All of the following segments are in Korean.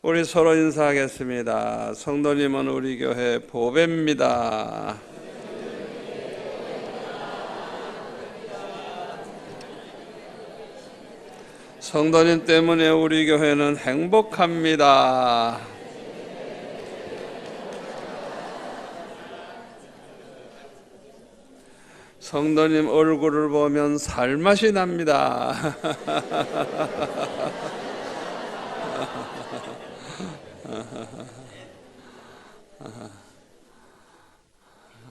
우리 서로 인사하겠습니다. 성도님은 우리 교회 보배입니다. 성도님 때문에 우리 교회는 행복합니다. 성도님 얼굴을 보면 살맛이 납니다.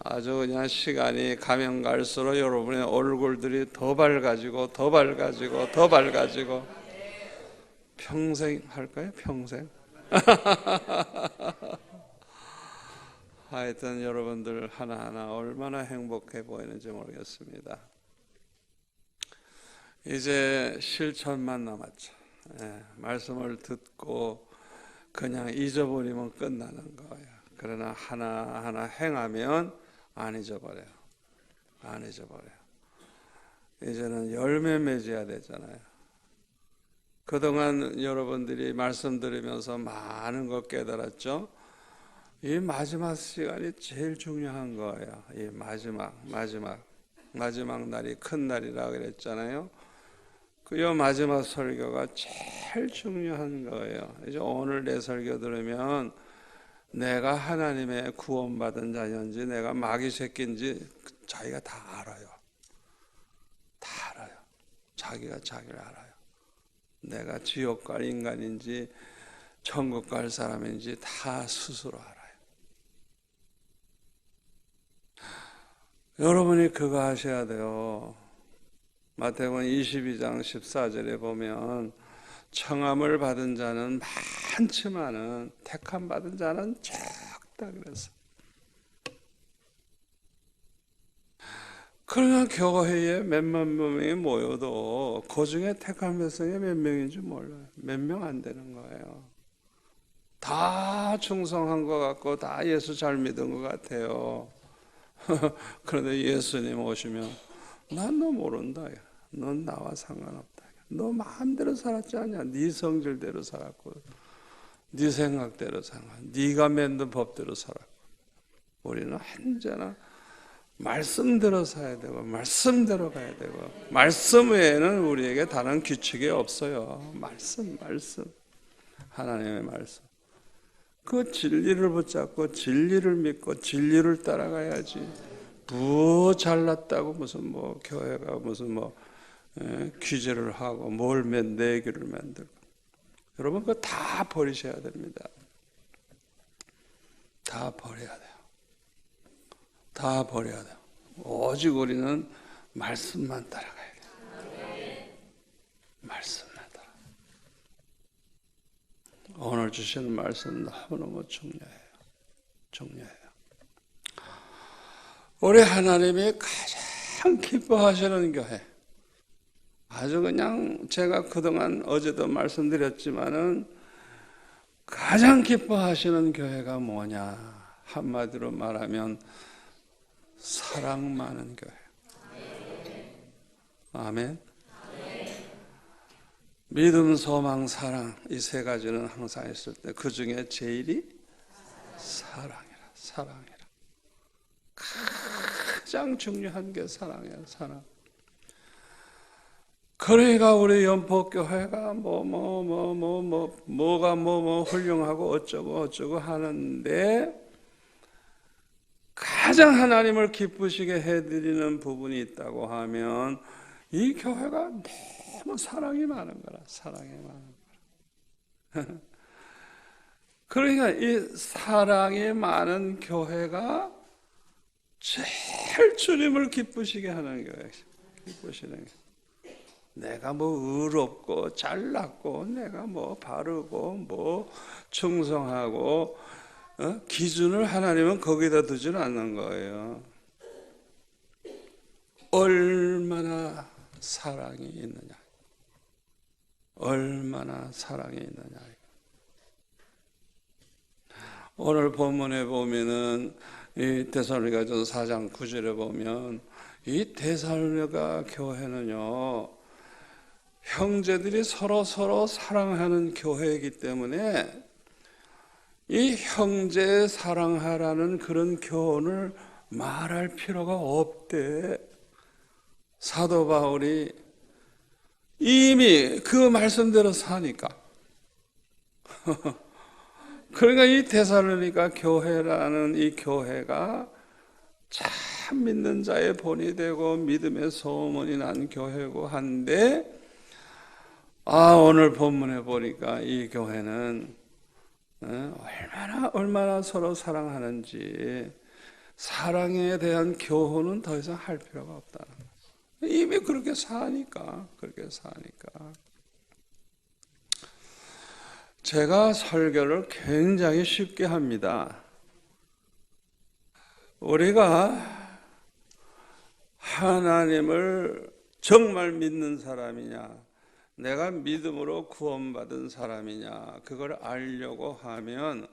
아주 그냥 시간이 가면 갈수록 여러분의 얼굴들이 더 밝아지고 평생 할까요? 평생? 하여튼 여러분들 하나하나 얼마나 행복해 보이는지 모르겠습니다. 이제 실천만 남았죠. 말씀을 듣고 그냥 잊어버리면 끝나는 거예요. 그러나 하나하나 행하면 안 잊어버려요. 이제는 열매 맺어야 되잖아요. 그동안 여러분들이 말씀 들으면서 많은 것 깨달았죠. 이 마지막 시간이 제일 중요한 거예요. 이 마지막 날이 큰 날이라 그랬잖아요. 그 마지막 설교가 제일 중요한 거예요. 이제 오늘 내 설교 들으면 내가 하나님의 구원받은 자인지 내가 마귀 새끼인지 자기가 다 알아요. 자기가 자기를 알아요. 내가 지옥 갈 인간인지 천국 갈 사람인지 다 스스로 알아요. 여러분이 그거 하셔야 돼요. 마태복음 22장 14절에 보면 청함을 받은 자는 많지만은 택함 받은 자는 적다 그랬어. 그러나 교회에 몇만 명이 모여도 그 중에 택한 백성이 몇 명인지 몰라요. 몇 명 안 되는 거예요. 다 충성한 것 같고 다 예수 잘 믿은 것 같아요. 그런데 예수님 오시면 난 너 모른다. 넌 나와 상관없다. 너 마음대로 살았지 않냐. 네 성질대로 살았고 네 생각대로 살았고 네가 만든 법대로 살았고 우리는 언제나 말씀대로 살아야 되고 말씀대로 가야 되고 말씀 외에는 우리에게 다른 규칙이 없어요. 말씀 하나님의 말씀. 그 진리를 붙잡고 진리를 믿고 진리를 따라가야지. 잘났다고 무슨 교회가 무슨 규제를 하고 내기를 만들고 여러분 그거 다 버리셔야 됩니다. 다 버려야 돼요. 오직 우리는 말씀만 따라가야 돼요. 말씀만 따라. 오늘 주시는 말씀 너무너무 중요해요. 우리 하나님이 가장 기뻐하시는 교회. 아주 그냥 제가 그동안 어제도 말씀드렸지만은 가장 기뻐하시는 교회가 뭐냐? 한마디로 말하면 사랑 많은 교회. 아멘. 믿음, 소망, 사랑 이 세 가지는 항상 있을 때 그 중에 제일이 사랑이라. 가장 중요한 게 사랑이에요. 사랑. 그러니까 우리 연포교회가 뭐가 훌륭하고 어쩌고 하는데 가장 하나님을 기쁘시게 해드리는 부분이 있다고 하면 이 교회가 너무 사랑이 많은 거라. 그러니까 이 사랑이 많은 교회가 제일 주님을 기쁘시게 하는 교회. 기쁘시는 교회. 내가 의롭고 잘났고 내가 바르고 충성하고 기준을 하나님은 거기다 두지는 않는 거예요. 얼마나 사랑이 있느냐. 오늘 본문에 보면은 이 데살로니가전서 4장 9절에 보면 이 데살로니가 교회는요 형제들이 서로 사랑하는 교회이기 때문에 이 형제 사랑하라는 그런 교훈을 말할 필요가 없대. 사도 바울이 이미 그 말씀대로 사니까. 그러니까 이 데살로니가 교회라는 이 교회가 참 믿는 자의 본이 되고 믿음의 소문이 난 교회고 한데, 오늘 본문에 보니까 이 교회는 얼마나 서로 사랑하는지, 사랑에 대한 교훈은 더 이상 할 필요가 없다는 거예요. 이미 그렇게 사니까. 제가 설교를 굉장히 쉽게 합니다. 우리가 하나님을 정말 믿는 사람이냐, 내가 믿음으로 구원받은 사람이냐, 그걸 알려고 하면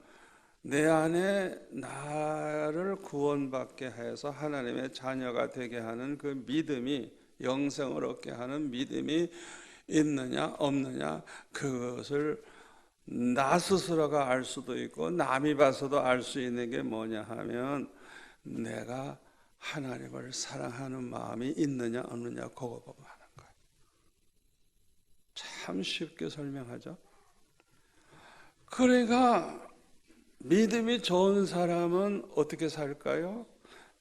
내 안에 나를 구원받게 해서 하나님의 자녀가 되게 하는 그 믿음이, 영생을 얻게 하는 믿음이 있느냐 없느냐, 그것을 나 스스로가 알 수도 있고 남이 봐서도 알 수 있는 게 뭐냐 하면, 내가 하나님을 사랑하는 마음이 있느냐 없느냐, 그거 보고 하는 거예요. 참 쉽게 설명하죠. 그러니까 믿음이 좋은 사람은 어떻게 살까요?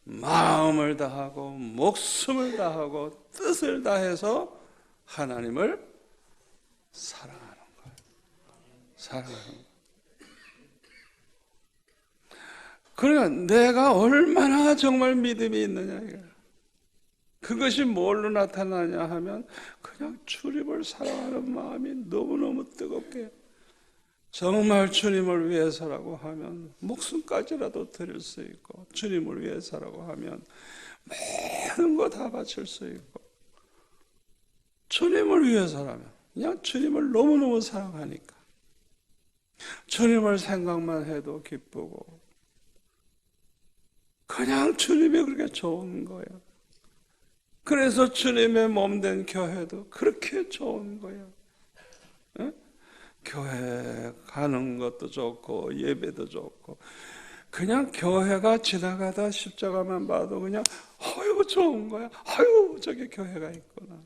마음을 다하고 목숨을 다하고 뜻을 다해서 하나님을 사랑하는 거예요. 사랑하는 거예요. 그러니까 내가 얼마나 정말 믿음이 있느냐, 그것이 뭘로 나타나냐 하면 그냥 주님을 사랑하는 마음이 너무너무 뜨겁게, 정말 주님을 위해서라고 하면 목숨까지라도 드릴 수 있고, 주님을 위해서라고 하면 모든 거 다 바칠 수 있고, 주님을 위해서라면 그냥 주님을 너무너무 사랑하니까 주님을 생각만 해도 기쁘고, 그냥 주님이 그렇게 좋은 거예요. 그래서 주님의 몸된 교회도 그렇게 좋은 거예요. 에? 교회 가는 것도 좋고 예배도 좋고, 그냥 교회가 지나가다 십자가만 봐도 그냥 아유 좋은 거야. 아유 저기 교회가 있구나.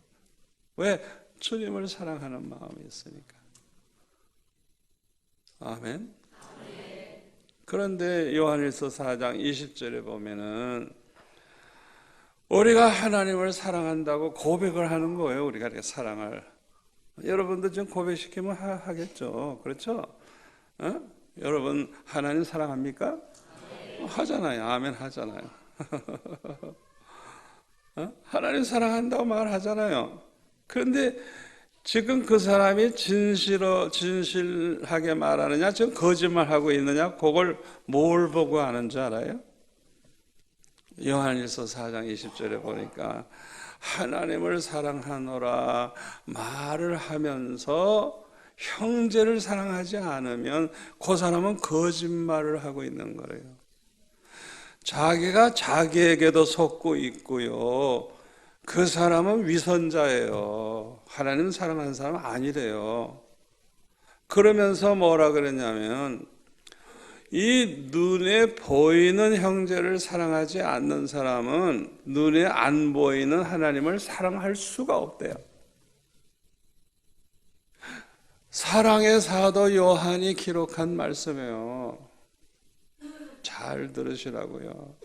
왜? 주님을 사랑하는 마음이 있으니까. 아멘. 그런데 요한일서 4장 20절에 보면은 우리가 하나님을 사랑한다고 고백을 하는 거예요. 우리가 이렇게 사랑을. 여러분도 좀 고백시키면 하겠죠. 그렇죠? 여러분 하나님 사랑합니까? 하잖아요. 아멘 하잖아요. 하나님 사랑한다고 말하잖아요. 그런데 지금 그 사람이 진실하게 말하느냐, 지금 거짓말하고 있느냐, 그걸 뭘 보고 아는 줄 알아요? 요한일서 4장 20절에 보니까 하나님을 사랑하노라 말을 하면서 형제를 사랑하지 않으면 그 사람은 거짓말을 하고 있는 거예요. 자기가 자기에게도 속고 있고요, 그 사람은 위선자예요. 하나님 사랑하는 사람은 아니래요. 그러면서 뭐라 그랬냐면, 이 눈에 보이는 형제를 사랑하지 않는 사람은 눈에 안 보이는 하나님을 사랑할 수가 없대요. 사랑의 사도 요한이 기록한 말씀이에요. 잘 들으시라고요.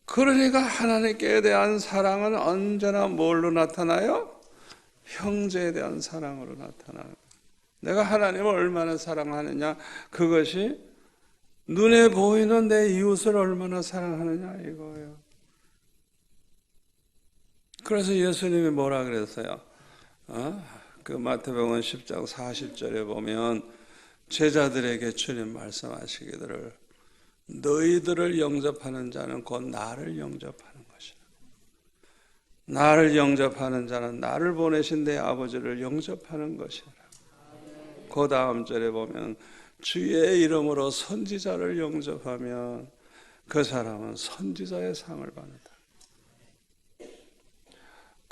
그러니까 하나님께 대한 사랑은 언제나 뭘로 나타나요? 형제에 대한 사랑으로 나타나요. 내가 하나님을 얼마나 사랑하느냐, 그것이 눈에 보이는 내 이웃을 얼마나 사랑하느냐 이거예요. 그래서 예수님이 뭐라 그랬어요? 그 마태복음 10장 40절에 보면 제자들에게 주님 말씀하시기를, 너희들을 영접하는 자는 곧 나를 영접하는 것이라. 나를 영접하는 자는 나를 보내신 내 아버지를 영접하는 것이라. 그 다음 절에 보면 주의 이름으로 선지자를 영접하면 그 사람은 선지자의 상을 받는다.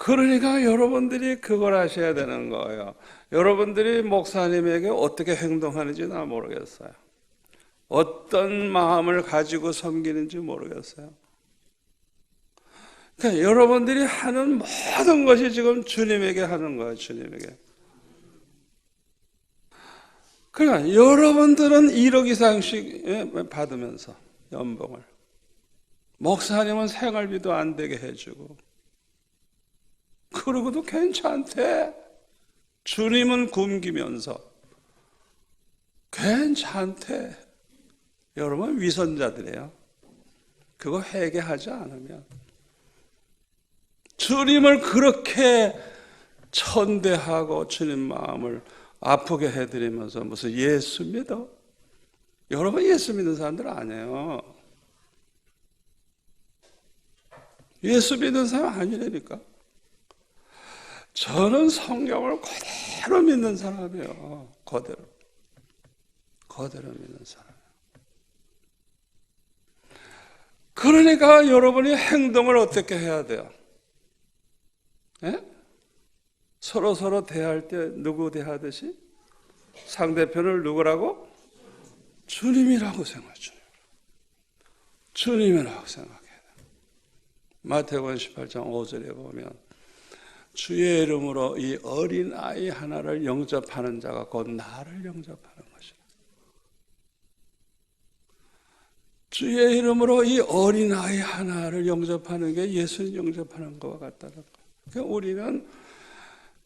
그러니까 여러분들이 그걸 하셔야 되는 거예요. 여러분들이 목사님에게 어떻게 행동하는지 나 모르겠어요. 어떤 마음을 가지고 섬기는지 모르겠어요. 그러니까 여러분들이 하는 모든 것이 지금 주님에게 하는 거예요. 주님에게. 그러니까 여러분들은 1억 이상씩 받으면서 연봉을, 목사님은 생활비도 안 되게 해주고, 그러고도 괜찮대. 주님은 굶기면서 괜찮대. 여러분 위선자들이에요. 그거 회개하지 않으면. 주님을 그렇게 천대하고 주님 마음을 아프게 해드리면서 무슨 예수 믿어? 여러분 예수 믿는 사람들 아니에요. 예수 믿는 사람 아니라니까. 저는 성경을 그대로 믿는 사람이에요. 그대로 믿는 사람. 그러니까 여러분이 행동을 어떻게 해야 돼요? 예? 서로 대할 때 누구 대하듯이 상대편을 누구라고? 주님이라고 생각해. 주님이라고 생각해야 돼요. 마태복음 18장 5절에 보면 주의 이름으로 이 어린 아이 하나를 영접하는 자가 곧 나를 영접하는 것이다. 주의 이름으로 이 어린 아이 하나를 영접하는 게 예수님 영접하는 것과 같다는 거예요. 그러니까 우리는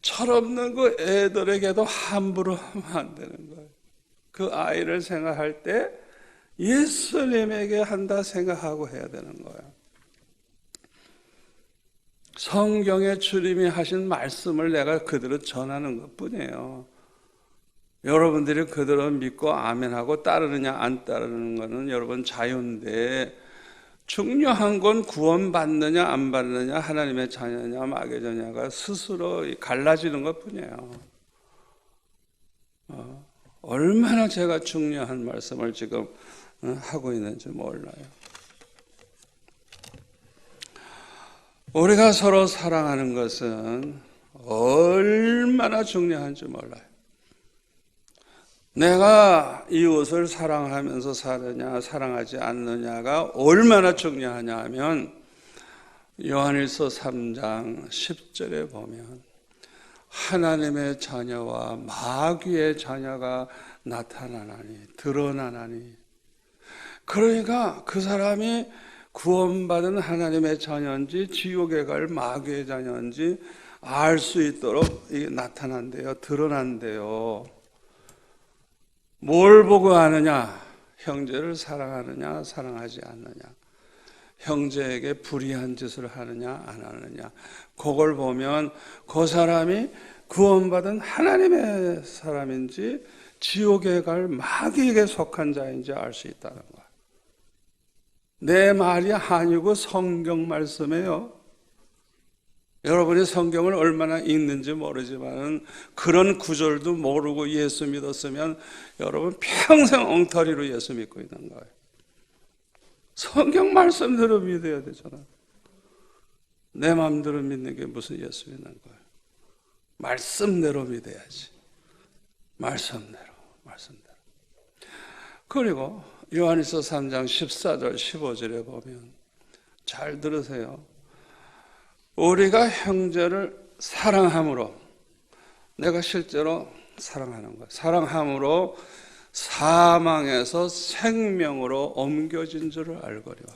철없는 그 애들에게도 함부로 하면 안 되는 거예요. 그 아이를 생각할 때 예수님에게 한다 생각하고 해야 되는 거예요. 성경에 주님이 하신 말씀을 내가 그대로 전하는 것뿐이에요. 여러분들이 그대로 믿고 아멘하고 따르느냐 안 따르는 것은 여러분 자유인데, 중요한 건 구원받느냐 안 받느냐, 하나님의 자녀냐 마귀의 자녀가 스스로 갈라지는 것뿐이에요. 얼마나 제가 중요한 말씀을 지금 하고 있는지 몰라요. 우리가 서로 사랑하는 것은 얼마나 중요한지 몰라요. 내가 이웃을 사랑하면서 사느냐 사랑하지 않느냐가 얼마나 중요하냐 하면, 요한일서 3장 10절에 보면 하나님의 자녀와 마귀의 자녀가 나타나나니 드러나나니, 그러니까 그 사람이 구원받은 하나님의 자녀인지 지옥에 갈 마귀의 자녀인지 알 수 있도록 이게 나타난대요. 드러난대요. 뭘 보고 아느냐? 형제를 사랑하느냐 사랑하지 않느냐, 형제에게 불의한 짓을 하느냐 안 하느냐, 그걸 보면 그 사람이 구원받은 하나님의 사람인지 지옥에 갈 마귀에게 속한 자인지 알 수 있다는 거야. 내 말이 아니고 성경 말씀이에요. 여러분이 성경을 얼마나 읽는지 모르지만 그런 구절도 모르고 예수 믿었으면 여러분 평생 엉터리로 예수 믿고 있는 거예요. 성경 말씀대로 믿어야 되잖아. 내 마음대로 믿는 게 무슨 예수 믿는 거예요. 말씀대로 믿어야지. 말씀대로. 그리고 요한일서 3장 14절 15절에 보면, 잘 들으세요. 우리가 형제를 사랑함으로, 내가 실제로 사랑하는 거예요. 사랑함으로 사망에서 생명으로 옮겨진 줄을 알거니와.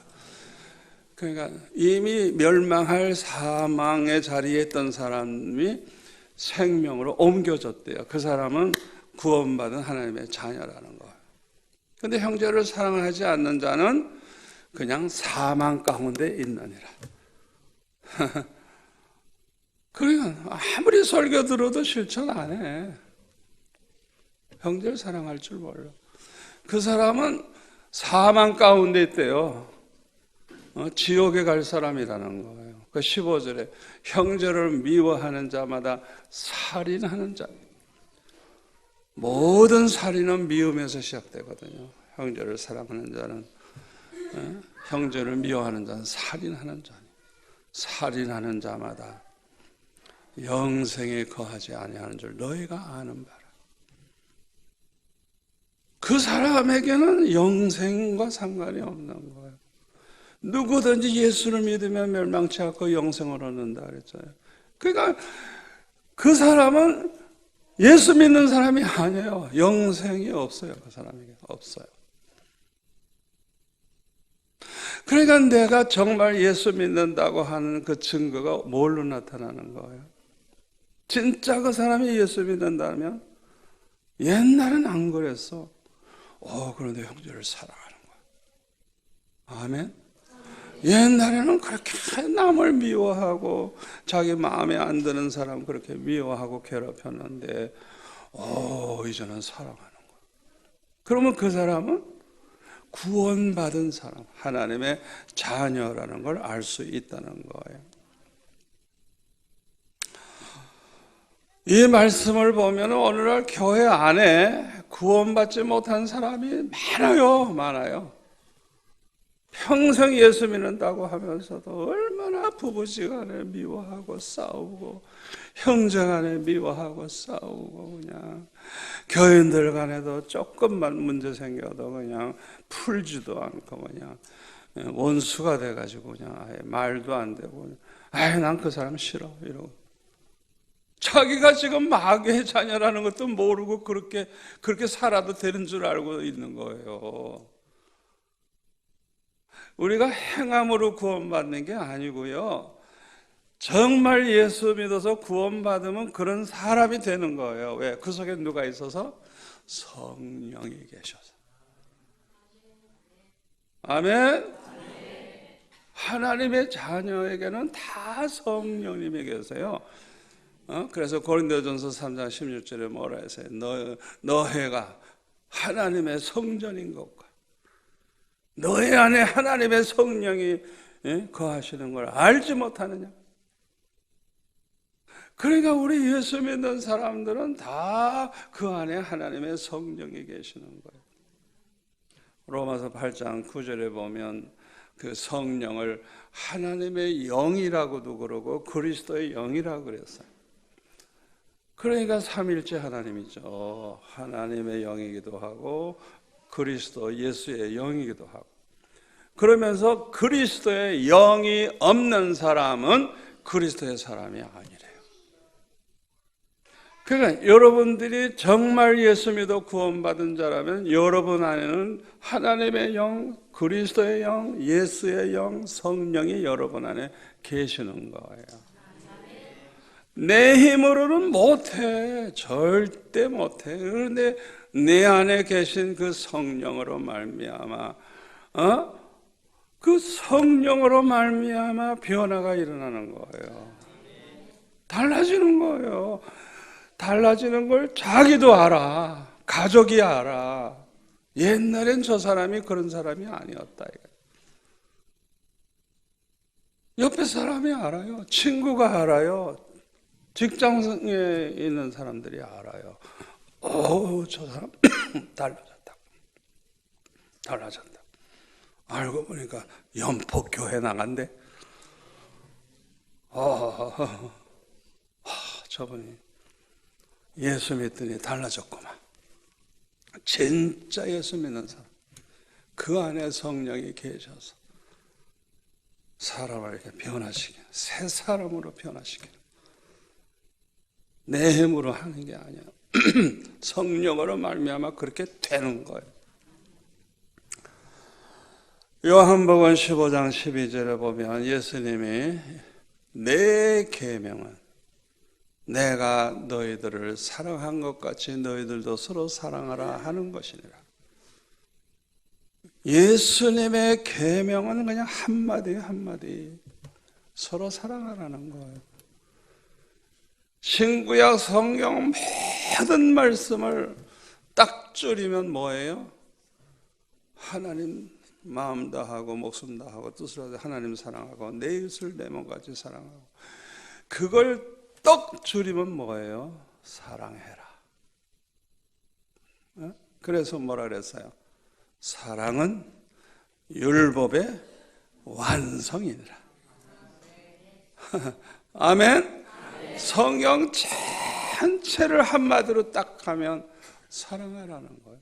그러니까 이미 멸망할 사망의 자리에 있던 사람이 생명으로 옮겨졌대요. 그 사람은 구원받은 하나님의 자녀라는 거예요. 그런데 형제를 사랑하지 않는 자는 그냥 사망 가운데 있느니라. 그러니까 아무리 설교 들어도 실천 안 해. 형제를 사랑할 줄 몰라. 그 사람은 사망 가운데 있대요. 지옥에 갈 사람이라는 거예요. 그 15절에 형제를 미워하는 자마다 살인하는 자. 모든 살인은 미움에서 시작되거든요. 형제를 사랑하는 자는, 형제를 미워하는 자는 살인하는 자니, 살인하는 자마다 영생에 거하지 아니하는 줄 너희가 아는 바라. 그 사람에게는 영생과 상관이 없는 거예요. 누구든지 예수를 믿으면 멸망치 않고 영생을 얻는다 그랬잖아요. 그러니까 그 사람은 예수 믿는 사람이 아니에요. 영생이 없어요. 그 사람에게 없어요. 그러니까 내가 정말 예수 믿는다고 하는 그 증거가 뭘로 나타나는 거예요? 진짜 그 사람이 예수 믿는다면 옛날은 안 그랬어. 그런데 형제를 사랑하는 거야. 아멘. 옛날에는 그렇게 남을 미워하고 자기 마음에 안 드는 사람 그렇게 미워하고 괴롭혔는데 이제는 사랑하는 거야. 그러면 그 사람은 구원받은 사람, 하나님의 자녀라는 걸 알 수 있다는 거예요. 이 말씀을 보면 오늘날 교회 안에 구원받지 못한 사람이 많아요. 평생 예수 믿는다고 하면서도 얼마나 부부지간에 미워하고 싸우고 형제간에 미워하고 싸우고 그냥 교인들 간에도 조금만 문제 생겨도 그냥 풀지도 않고 그냥 원수가 돼가지고 그냥 아예 말도 안 되고 난 그 사람 싫어 이러고 자기가 지금 마귀의 자녀라는 것도 모르고 그렇게 살아도 되는 줄 알고 있는 거예요. 우리가 행함으로 구원받는 게 아니고요. 정말 예수 믿어서 구원받으면 그런 사람이 되는 거예요. 왜? 그 속에 누가 있어서? 성령이 계셔서. 아멘. 하나님의 자녀에게는 다 성령님이 계세요. 그래서 고린도전서 3장 16절에 뭐라 했어요? 너희가 하나님의 성전인 것과 너희 안에 하나님의 성령이 거하시는 걸 알지 못하느냐? 그러니까 우리 예수 믿는 사람들은 다 그 안에 하나님의 성령이 계시는 거예요. 로마서 8장 9절에 보면 그 성령을 하나님의 영이라고도 그러고 그리스도의 영이라고 그랬어요. 그러니까 삼일째 하나님이죠. 하나님의 영이기도 하고 그리스도 예수의 영이기도 하고 그러면서 그리스도의 영이 없는 사람은 그리스도의 사람이 아니래요. 그러니까 여러분들이 정말 예수 믿어 구원받은 자라면 여러분 안에는 하나님의 영, 그리스도의 영, 예수의 영, 성령이 여러분 안에 계시는 거예요. 내 힘으로는 못해. 절대 못해. 그런데 내 안에 계신 그 성령으로 말미암아 그 성령으로 말미암아 변화가 일어나는 거예요. 달라지는 거예요. 달라지는 걸 자기도 알아. 가족이 알아. 옛날엔 저 사람이 그런 사람이 아니었다. 옆에 사람이 알아요. 친구가 알아요. 직장에 있는 사람들이 알아요. 저 사람 달라졌다. 알고 보니까 연폭교회 나간대. 저분이 예수 믿더니 달라졌구만. 진짜 예수 믿는 사람. 그 안에 성령이 계셔서 사람을 이렇게 변화시키는, 새 사람으로 변화시키는. 내 힘으로 하는 게 아니야. 성령으로 말미암아 그렇게 되는 거예요. 요한복음 15장 12절에 보면 예수님이 내 계명은 내가 너희들을 사랑한 것 같이 너희들도 서로 사랑하라 하는 것이니라. 예수님의 계명은 그냥 한마디 한마디 서로 사랑하라는 거예요. 신구약 성경 모든 말씀을 딱 줄이면 뭐예요? 하나님 마음 다하고 목숨 다하고 뜻을 다하고 하나님 사랑하고 내 이웃을 내 몸같이 사랑하고 그걸 떡 줄이면 뭐예요? 사랑해라. 그래서 뭐라 그랬어요? 사랑은 율법의 완성이니라. 아멘. 성경 전체를 한마디로 딱 하면 사랑하라는 거예요.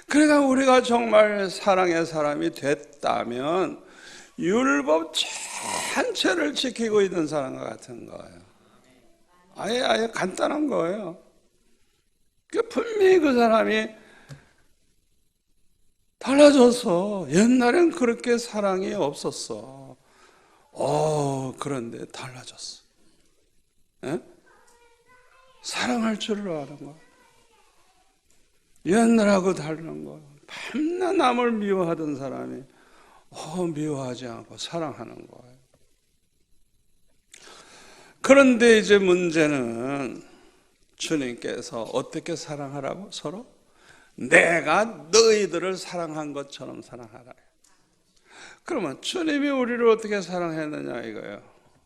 그러니까 우리가 정말 사랑의 사람이 됐다면 율법 전체를 지키고 있는 사람과 같은 거예요. 아예 간단한 거예요. 분명히 그 사람이 달라져서 옛날엔 그렇게 사랑이 없었어. 그런데 달라졌어. 예? 사랑할 줄을 아는 거야. 옛날하고 다른 거야. 밤낮 남을 미워하던 사람이 미워하지 않고 사랑하는 거예요. 그런데 이제 문제는 주님께서 어떻게 사랑하라고? 서로? 내가 너희들을 사랑한 것처럼 사랑하라. 그러면 주님이 우리를 어떻게 사랑했느냐 이거예요.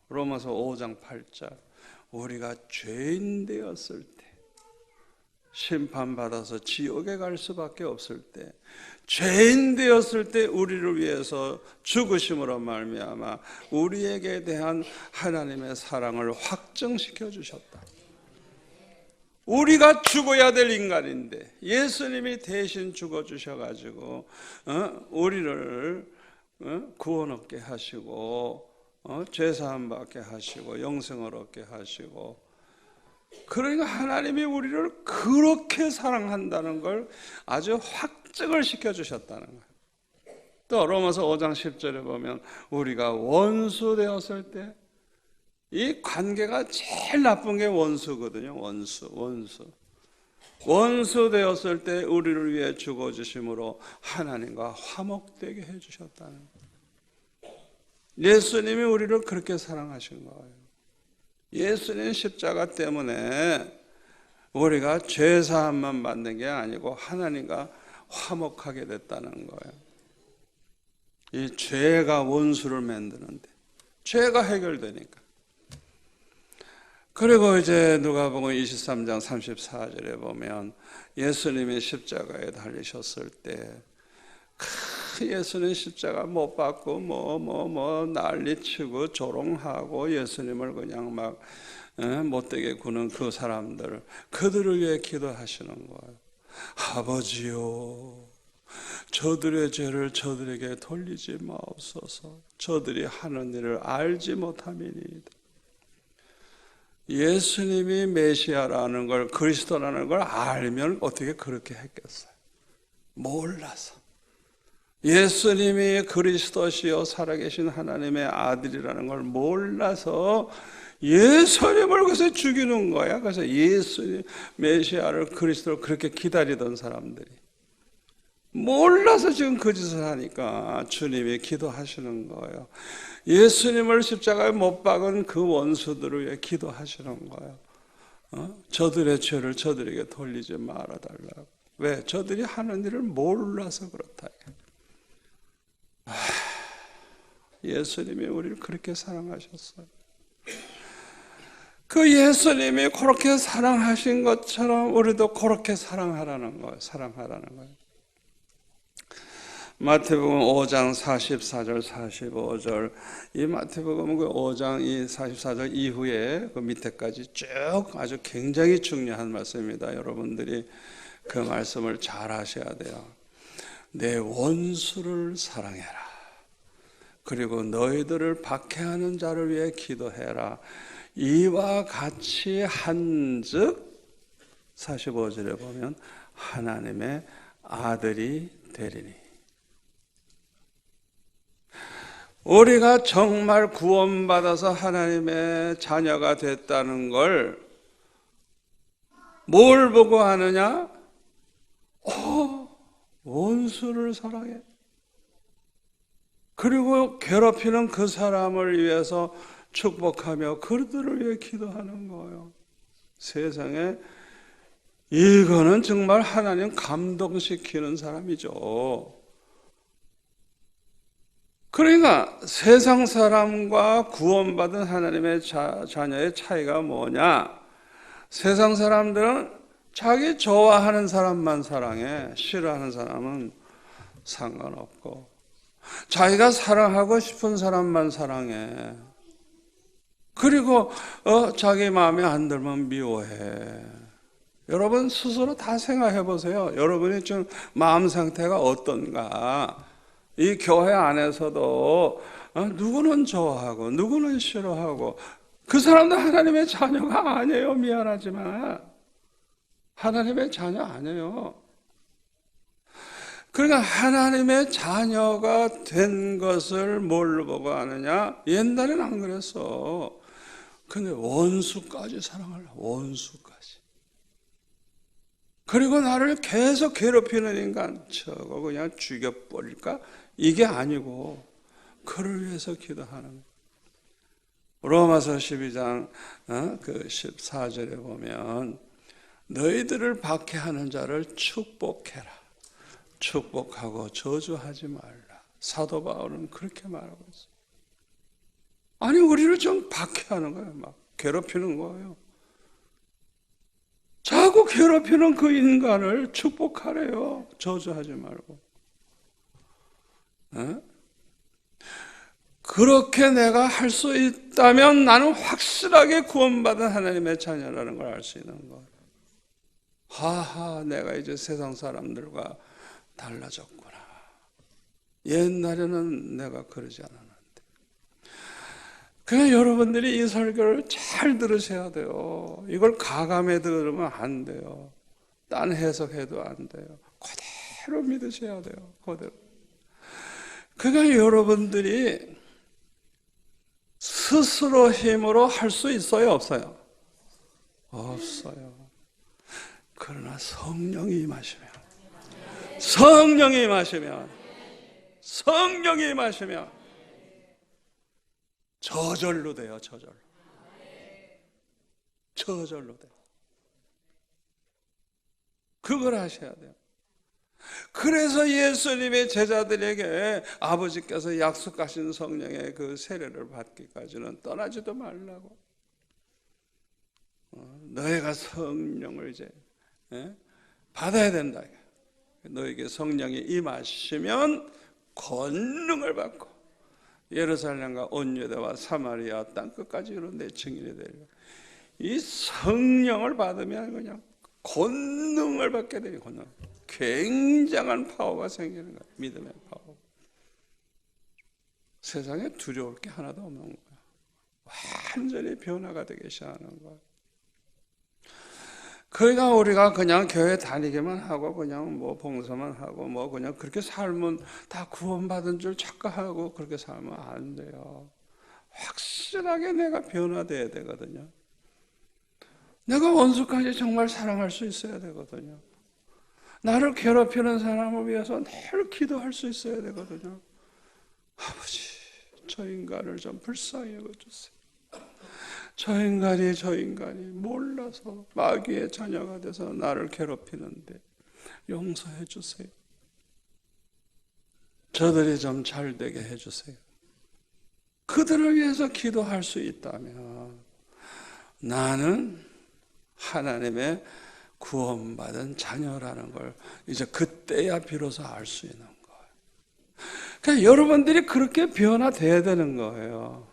로마서 5장 8절. 우리가 죄인 되었을 때, 심판받아서 지옥에 갈 수밖에 없을 때, 죄인 되었을 때 우리를 위해서 죽으심으로 말미암아 우리에게 대한 하나님의 사랑을 확증시켜 주셨다. 우리가 죽어야 될 인간인데 예수님이 대신 죽어 주셔가지고 우리를 구원 얻게 하시고 죄사함 받게 하시고 영생을 얻게 하시고, 그러니까 하나님이 우리를 그렇게 사랑한다는 걸 아주 확증을 시켜주셨다는 거예요. 또 로마서 5장 10절에 보면 우리가 원수 되었을 때, 이 관계가 제일 나쁜 게 원수거든요. 원수 되었을 때 우리를 위해 죽어주심으로 하나님과 화목되게 해주셨다는 거예요. 예수님이 우리를 그렇게 사랑하신 거예요. 예수님 십자가 때문에 우리가 죄사함만 받는 게 아니고 하나님과 화목하게 됐다는 거예요. 이 죄가 원수를 만드는데 죄가 해결되니까. 그리고 이제 누가복음 23장 34절에 보면 예수님이 십자가에 달리셨을 때 예수님 십자가 못 박고 난리치고 조롱하고 예수님을 그냥 막 못되게 구는 그 사람들, 그들을 위해 기도하시는 거예요. 아버지요, 저들의 죄를 저들에게 돌리지 마옵소서. 저들이 하는 일을 알지 못함이니이다. 예수님이 메시아라는 걸, 그리스도라는 걸 알면 어떻게 그렇게 했겠어요? 몰라서. 예수님이 그리스도시요 살아계신 하나님의 아들이라는 걸 몰라서 예수님을 그래서 죽이는 거야. 그래서 예수님, 메시아를, 그리스도를 그렇게 기다리던 사람들이 몰라서 지금 그 짓을 하니까 주님이 기도하시는 거예요. 예수님을 십자가에 못 박은 그 원수들을 위해 기도하시는 거예요. 저들의 죄를 저들에게 돌리지 말아달라고. 왜? 저들이 하는 일을 몰라서 그렇다. 예수님이 우리를 그렇게 사랑하셨어요. 그 예수님이 그렇게 사랑하신 것처럼 우리도 그렇게 사랑하라는 거예요. 사랑하라는 거예요. 마태복음 5장 44절 45절, 이 마태복음 그 5장 이 44절 이후에 그 밑에까지 쭉 아주 굉장히 중요한 말씀입니다. 여러분들이 그 말씀을 잘 하셔야 돼요. 내 원수를 사랑해라. 그리고 너희들을 박해하는 자를 위해 기도해라. 이와 같이 한즉 45절에 보면 하나님의 아들이 되리니. 우리가 정말 구원받아서 하나님의 자녀가 됐다는 걸 뭘 보고 하느냐? 원수를 사랑해. 그리고 괴롭히는 그 사람을 위해서 축복하며 그들을 위해 기도하는 거예요. 세상에 이거는 정말 하나님 감동시키는 사람이죠. 그러니까 세상 사람과 구원받은 하나님의 자녀의 차이가 뭐냐? 세상 사람들은 자기 좋아하는 사람만 사랑해. 싫어하는 사람은 상관없고, 자기가 사랑하고 싶은 사람만 사랑해. 그리고 자기 마음에 안 들면 미워해. 여러분 스스로 다 생각해 보세요. 여러분이 지금 마음 상태가 어떤가? 이 교회 안에서도 누구는 좋아하고 누구는 싫어하고 그 사람도 하나님의 자녀가 아니에요. 미안하지만 하나님의 자녀 아니에요. 그러니까 하나님의 자녀가 된 것을 뭘로 보고 아느냐? 옛날에는 안 그랬어. 근데 원수까지 사랑하려. 원수까지. 그리고 나를 계속 괴롭히는 인간, 저거 그냥 죽여버릴까? 이게 아니고 그를 위해서 기도하는 거예요. 로마서 12장 그 14절에 보면 너희들을 박해하는 자를 축복해라. 축복하고 저주하지 말라. 사도 바울은 그렇게 말하고 있어요. 아니 우리를 좀 박해하는 거예요. 막 괴롭히는 거예요. 자꾸 괴롭히는 그 인간을 축복하래요. 저주하지 말고. 그렇게 내가 할 수 있다면 나는 확실하게 구원받은 하나님의 자녀라는 걸 알 수 있는 거예요. 하하, 내가 이제 세상 사람들과 달라졌구나. 옛날에는 내가 그러지 않았는데. 그냥 여러분들이 이 설교를 잘 들으셔야 돼요. 이걸 가감해 들으면 안 돼요. 딴 해석해도 안 돼요. 그대로 믿으셔야 돼요. 그대로. 그러니까 여러분들이 스스로 힘으로 할 수 있어요? 없어요? 없어요. 그러나 성령이 임하시면 성령이 임하시면 성령이 임하시면 저절로 돼요. 저절로 돼요. 그걸 하셔야 돼요. 그래서 예수님의 제자들에게 아버지께서 약속하신 성령의 그 세례를 받기까지는 떠나지도 말라고. 너희가 성령을 이제 받아야 된다. 너에게 성령이 임하시면 권능을 받고 예루살렘과 온 유대와 사마리아 땅 끝까지 이런 내 증인이 되리라. 이 성령을 받으면 그냥 권능을 받게 되는 권능. 굉장한 파워가 생기는 거예요. 믿음의 파워. 세상에 두려울 게 하나도 없는 거예요. 완전히 변화가 되게 시작하는 거예요. 그러니까 우리가 그냥 교회 다니기만 하고 그냥 뭐 봉사만 하고 뭐 그냥 그렇게 살면 다 구원받은 줄 착각하고 그렇게 살면 안 돼요. 확실하게 내가 변화돼야 되거든요. 내가 원수까지 정말 사랑할 수 있어야 되거든요. 나를 괴롭히는 사람을 위해서 늘 기도할 수 있어야 되거든요. 아버지, 저 인간을 좀 불쌍히 여겨주세요. 저 인간이 몰라서 마귀의 자녀가 돼서 나를 괴롭히는데 용서해 주세요. 저들이 좀 잘 되게 해 주세요. 그들을 위해서 기도할 수 있다면 나는 하나님의 구원받은 자녀라는 걸 이제 그때야 비로소 알 수 있는 거예요. 그러니까 여러분들이 그렇게 변화돼야 되는 거예요.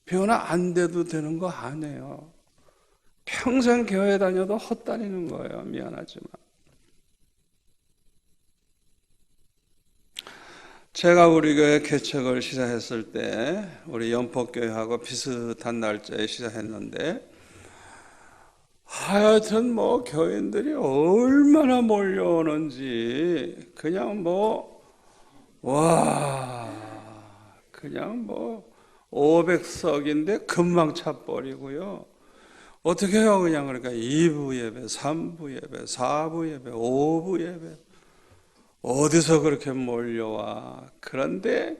변화 안 돼도 되는 거 아니에요. 평생 교회 다녀도 헛다니는 거예요. 미안하지만. 제가 우리 교회 개척을 시작했을 때 우리 연폭교회하고 비슷한 날짜에 시작했는데 하여튼 뭐 교인들이 얼마나 몰려오는지 그냥 그냥 500석인데 금방 차버리고요. 어떻게 해요? 그냥 그러니까 2부 예배, 3부 예배, 4부 예배, 5부 예배 어디서 그렇게 몰려와. 그런데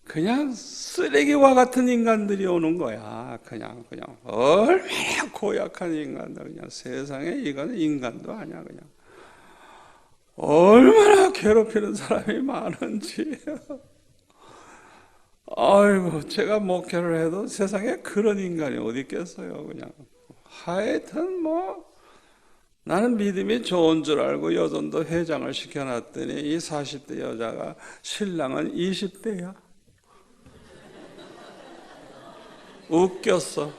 그냥 쓰레기와 같은 인간들이 오는 거야. 그냥 얼마나 고약한 인간들. 그냥 세상에 이거는 인간도 아니야. 그냥 얼마나 괴롭히는 사람이 많은지. 아이고, 제가 목회를 해도 세상에 그런 인간이 어디 있겠어요. 그냥 하여튼 나는 믿음이 좋은 줄 알고 여전도 회장을 시켜놨더니 이 40대 여자가 신랑은 20대야. 웃겼어.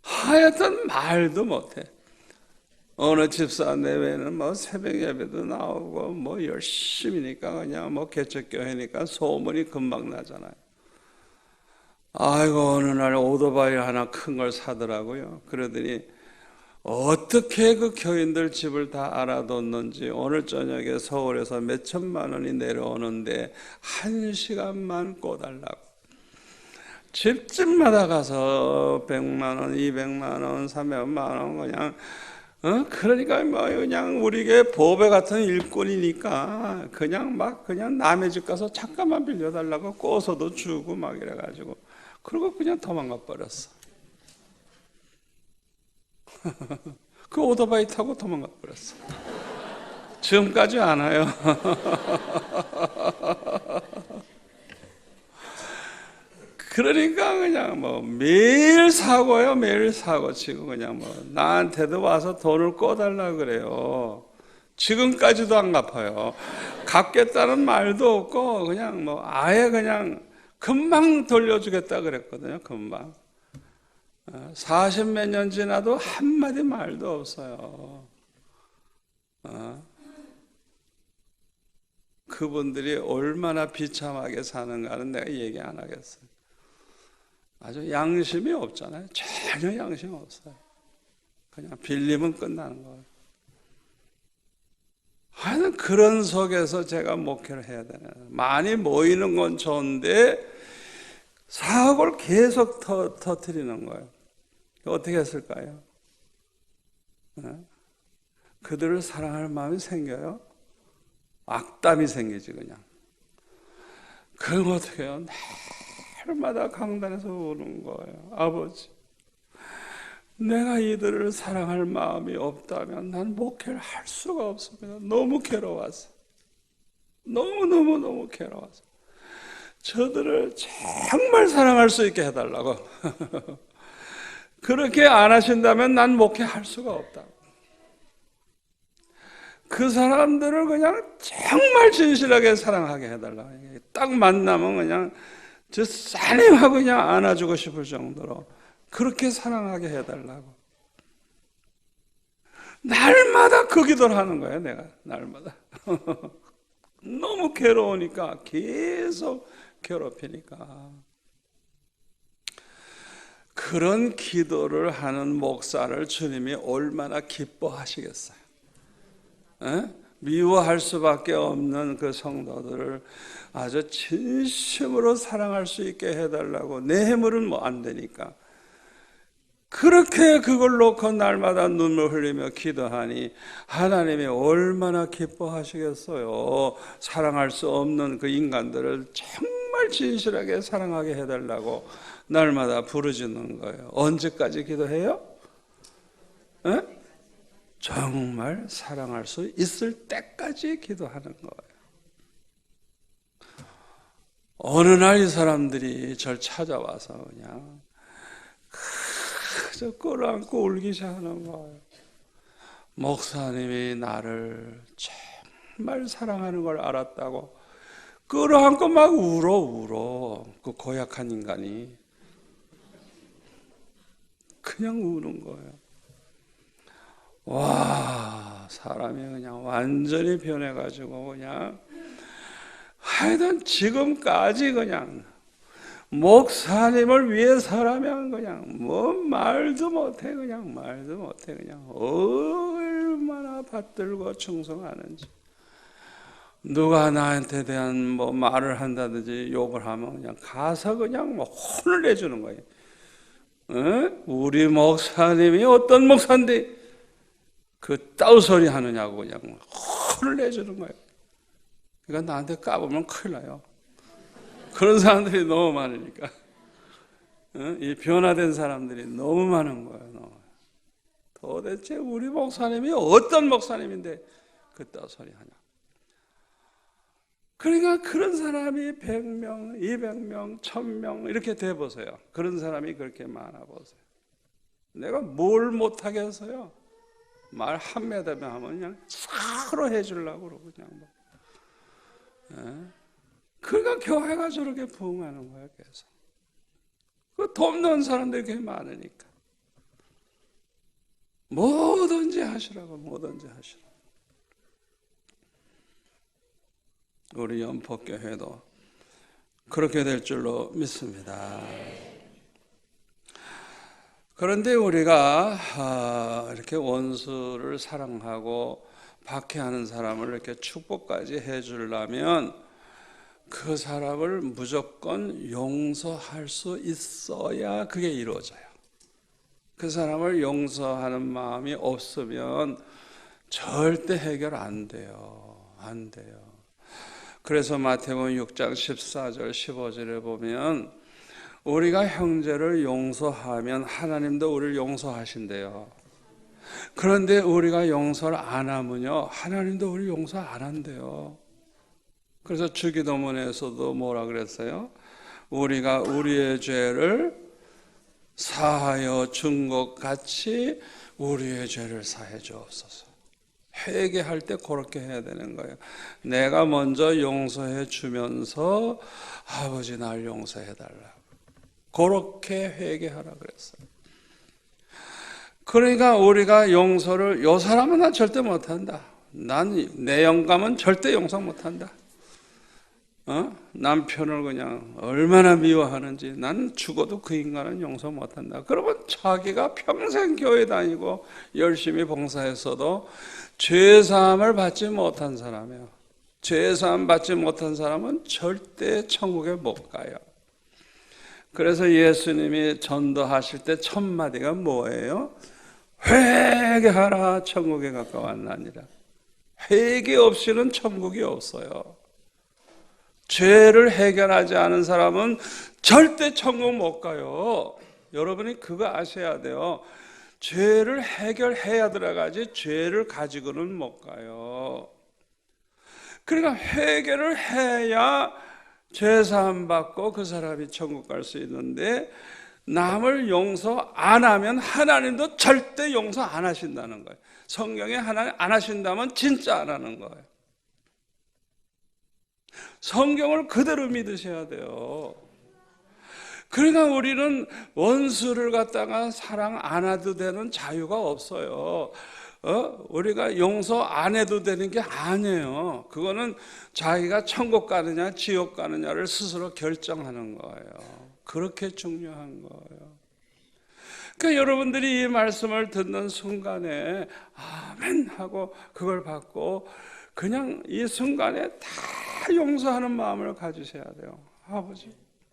하여튼 말도 못해. 어느 집사 내외는 뭐 새벽 예배도 나오고 뭐 열심히니까 그냥 뭐 개척교회니까 소문이 금방 나잖아요. 아이고 어느 날 오토바이 하나 큰 걸 사더라고요. 그러더니 어떻게 그 교인들 집을 다 알아뒀는지 오늘 저녁에 서울에서 몇 천만 원이 내려오는데 1시간만 꼬달라고. 집집마다 가서 100만 원, 200만 원, 300만 원 그냥 그러니까 뭐 그냥 우리게 보배 같은 일꾼이니까 그냥 남의 집 가서 잠깐만 빌려달라고 꼬서도 주고 막 이래가지고 그리고 그냥 도망가 버렸어. 그 오토바이 타고 도망가 버렸어. 지금까지 안 와요. 그러니까 그냥 뭐 매일 사고요, 매일 사고 치고 그냥 뭐 나한테도 와서 돈을 꿔달라 그래요. 지금까지도 안 갚아요. 갚겠다는 말도 없고 그냥 뭐 아예 그냥 금방 돌려주겠다 그랬거든요. 금방. 40몇 년 지나도 한마디 말도 없어요. 그분들이 얼마나 비참하게 사는가는 내가 얘기 안 하겠어요. 아주 양심이 없잖아요. 전혀 양심 없어요. 그냥 빌리면 끝나는 거예요. 하여튼 그런 속에서 제가 목회를 해야 되나. 많이 모이는 건 좋은데 사고를 계속 터뜨리는 거예요. 어떻게 했을까요? 그들을 사랑할 마음이 생겨요? 악담이 생기지 그냥. 그럼 어떻게 해요? 날마다 강단에서 우는 거예요. 아버지, 내가 이들을 사랑할 마음이 없다면 난 목회를 할 수가 없습니다. 너무 괴로워서. 너무 괴로워서. 저들을 정말 사랑할 수 있게 해달라고. 그렇게 안 하신다면 난 목회할 수가 없다고. 그 사람들을 그냥 정말 진실하게 사랑하게 해달라고. 딱 만나면 그냥 저 싸님하고 그냥 안아주고 싶을 정도로 그렇게 사랑하게 해달라고. 날마다 그 기도를 하는 거예요. 내가 날마다. 너무 괴로우니까 계속 괴롭히니까. 그런 기도를 하는 목사를 주님이 얼마나 기뻐하시겠어요. 미워할 수밖에 없는 그 성도들을 아주 진심으로 사랑할 수 있게 해달라고. 내 힘으로는 뭐 안 되니까 그렇게 그걸 놓고 날마다 눈물 흘리며 기도하니 하나님이 얼마나 기뻐하시겠어요. 사랑할 수 없는 그 인간들을 정말 진실하게 사랑하게 해달라고 날마다 부르짖는 거예요. 언제까지 기도해요? 정말 사랑할 수 있을 때까지 기도하는 거예요. 어느 날 이 사람들이 절 찾아와서 그냥 그저 끌어안고 울기 시작하는 거예요. 목사님이 나를 정말 사랑하는 걸 알았다고 끌어안고 막 울어. 그 고약한 인간이 그냥 우는 거예요. 와, 사람이 그냥 완전히 변해가지고 그냥 하여튼 지금까지 그냥 목사님을 위해서라면 그냥 뭐 말도 못해 그냥 얼마나 받들고 충성하는지. 누가 나한테 대한 뭐 말을 한다든지 욕을 하면 그냥 가서 그냥 뭐 혼을 내주는 거예요. 우리 목사님이 어떤 목사인데 그 따우소리 하느냐고 그냥 혼을 내주는 거예요. 그러니까 나한테 까보면 큰일 나요. 그런 사람들이 너무 많으니까. 이 변화된 사람들이 너무 많은 거예요. 도대체 우리 목사님이 어떤 목사님인데 그 따우소리 하냐. 그러니까 그런 사람이 100명, 200명, 1000명 이렇게 돼보세요. 그런 사람이 그렇게 많아 보세요. 내가 뭘 못하겠어요? 말 한마디만 하면 그냥 차로 해주려고 그러고 그냥 뭐. 그러니까 교회가 저렇게 부흥하는 거예요. 계속 그 돕는 사람들이 그렇게 많으니까 뭐든지 하시라고, 뭐든지 하시라고. 우리 연포교회도 그렇게 될 줄로 믿습니다. 그런데 우리가 이렇게 원수를 사랑하고 박해하는 사람을 이렇게 축복까지 해주려면 그 사람을 무조건 용서할 수 있어야 그게 이루어져요. 그 사람을 용서하는 마음이 없으면 절대 해결 안 돼요. 안 돼요. 그래서 마태복음 6장 14절 15절에 보면 우리가 형제를 용서하면 하나님도 우리를 용서하신대요. 그런데 우리가 용서를 안 하면요, 하나님도 우리를 용서 안 한대요. 그래서 주기도문에서도 뭐라 그랬어요? 우리가 우리의 죄를 사하여 준 것 같이 우리의 죄를 사해 주옵소서. 회개할 때 그렇게 해야 되는 거예요. 내가 먼저 용서해 주면서 아버지 날 용서해 달라고. 그렇게 회개하라 그랬어요. 그러니까 우리가 용서를, 요 사람은 난 절대 못한다. 난 내 영감은 절대 용서 못한다. 남편을 그냥 얼마나 미워하는지 나는 죽어도 그 인간은 용서 못한다. 그러면 자기가 평생 교회 다니고 열심히 봉사했어도 죄사함을 받지 못한 사람이에요. 죄사함 받지 못한 사람은 절대 천국에 못 가요. 그래서 예수님이 전도하실 때 첫 마디가 뭐예요? 회개하라, 천국에 가까웠나니라. 회개 없이는 천국이 없어요. 죄를 해결하지 않은 사람은 절대 천국 못 가요. 여러분이 그거 아셔야 돼요. 죄를 해결해야 들어가지 죄를 가지고는 못 가요. 그러니까 회개를 해야 죄사함 받고 그 사람이 천국 갈 수 있는데, 남을 용서 안 하면 하나님도 절대 용서 안 하신다는 거예요. 성경에 하나님 안 하신다면 진짜 안 하는 거예요. 성경을 그대로 믿으셔야 돼요. 그러니까 우리는 원수를 갖다가 사랑 안 해도 되는 자유가 없어요. 우리가 용서 안 해도 되는 게 아니에요. 그거는 자기가 천국 가느냐 지옥 가느냐를 스스로 결정하는 거예요. 그렇게 중요한 거예요. 그러니까 여러분들이 이 말씀을 듣는 순간에 아멘 하고 그걸 받고 그냥 이 순간에 다 용서하는 마음을 가지셔야 돼요. 아버지,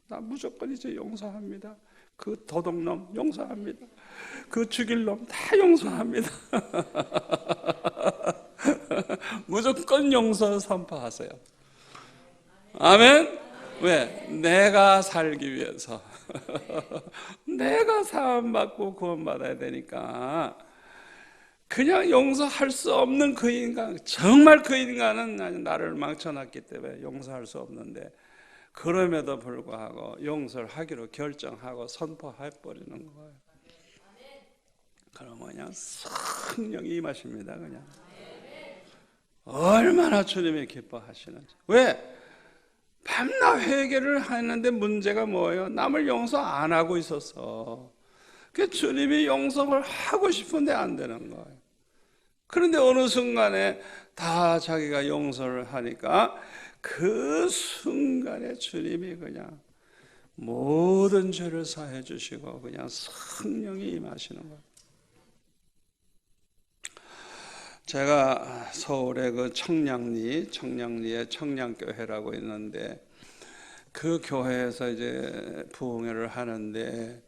나 무조건 이제 용서합니다. 그 도둑놈 용서합니다. 그 죽일 놈 다 용서합니다. 무조건 용서 선포하세요. 아멘. 왜? 내가 살기 위해서. 내가 사함받고 구원받아야 되니까. 그냥 용서할 수 없는 그 인간, 정말 그 인간은 나를 망쳐놨기 때문에 용서할 수 없는데, 그럼에도 불구하고 용서를 하기로 결정하고 선포해버리는 거예요. 그러면 그냥 성령이 임하십니다. 그냥 얼마나 주님이 기뻐하시는지. 왜? 밤낮 회개를 하는데 문제가 뭐예요? 남을 용서 안 하고 있었어. 그 주님이 용서를 하고 싶은데 안 되는 거예요. 그런데 어느 순간에 다 자기가 용서를 하니까 그 순간에 주님이 그냥 모든 죄를 사해 주시고 그냥 성령이 임하시는 거예요. 제가 서울의 그 청량리에 청량교회라고 있는데, 그 교회에서 이제 부흥회를 하는데,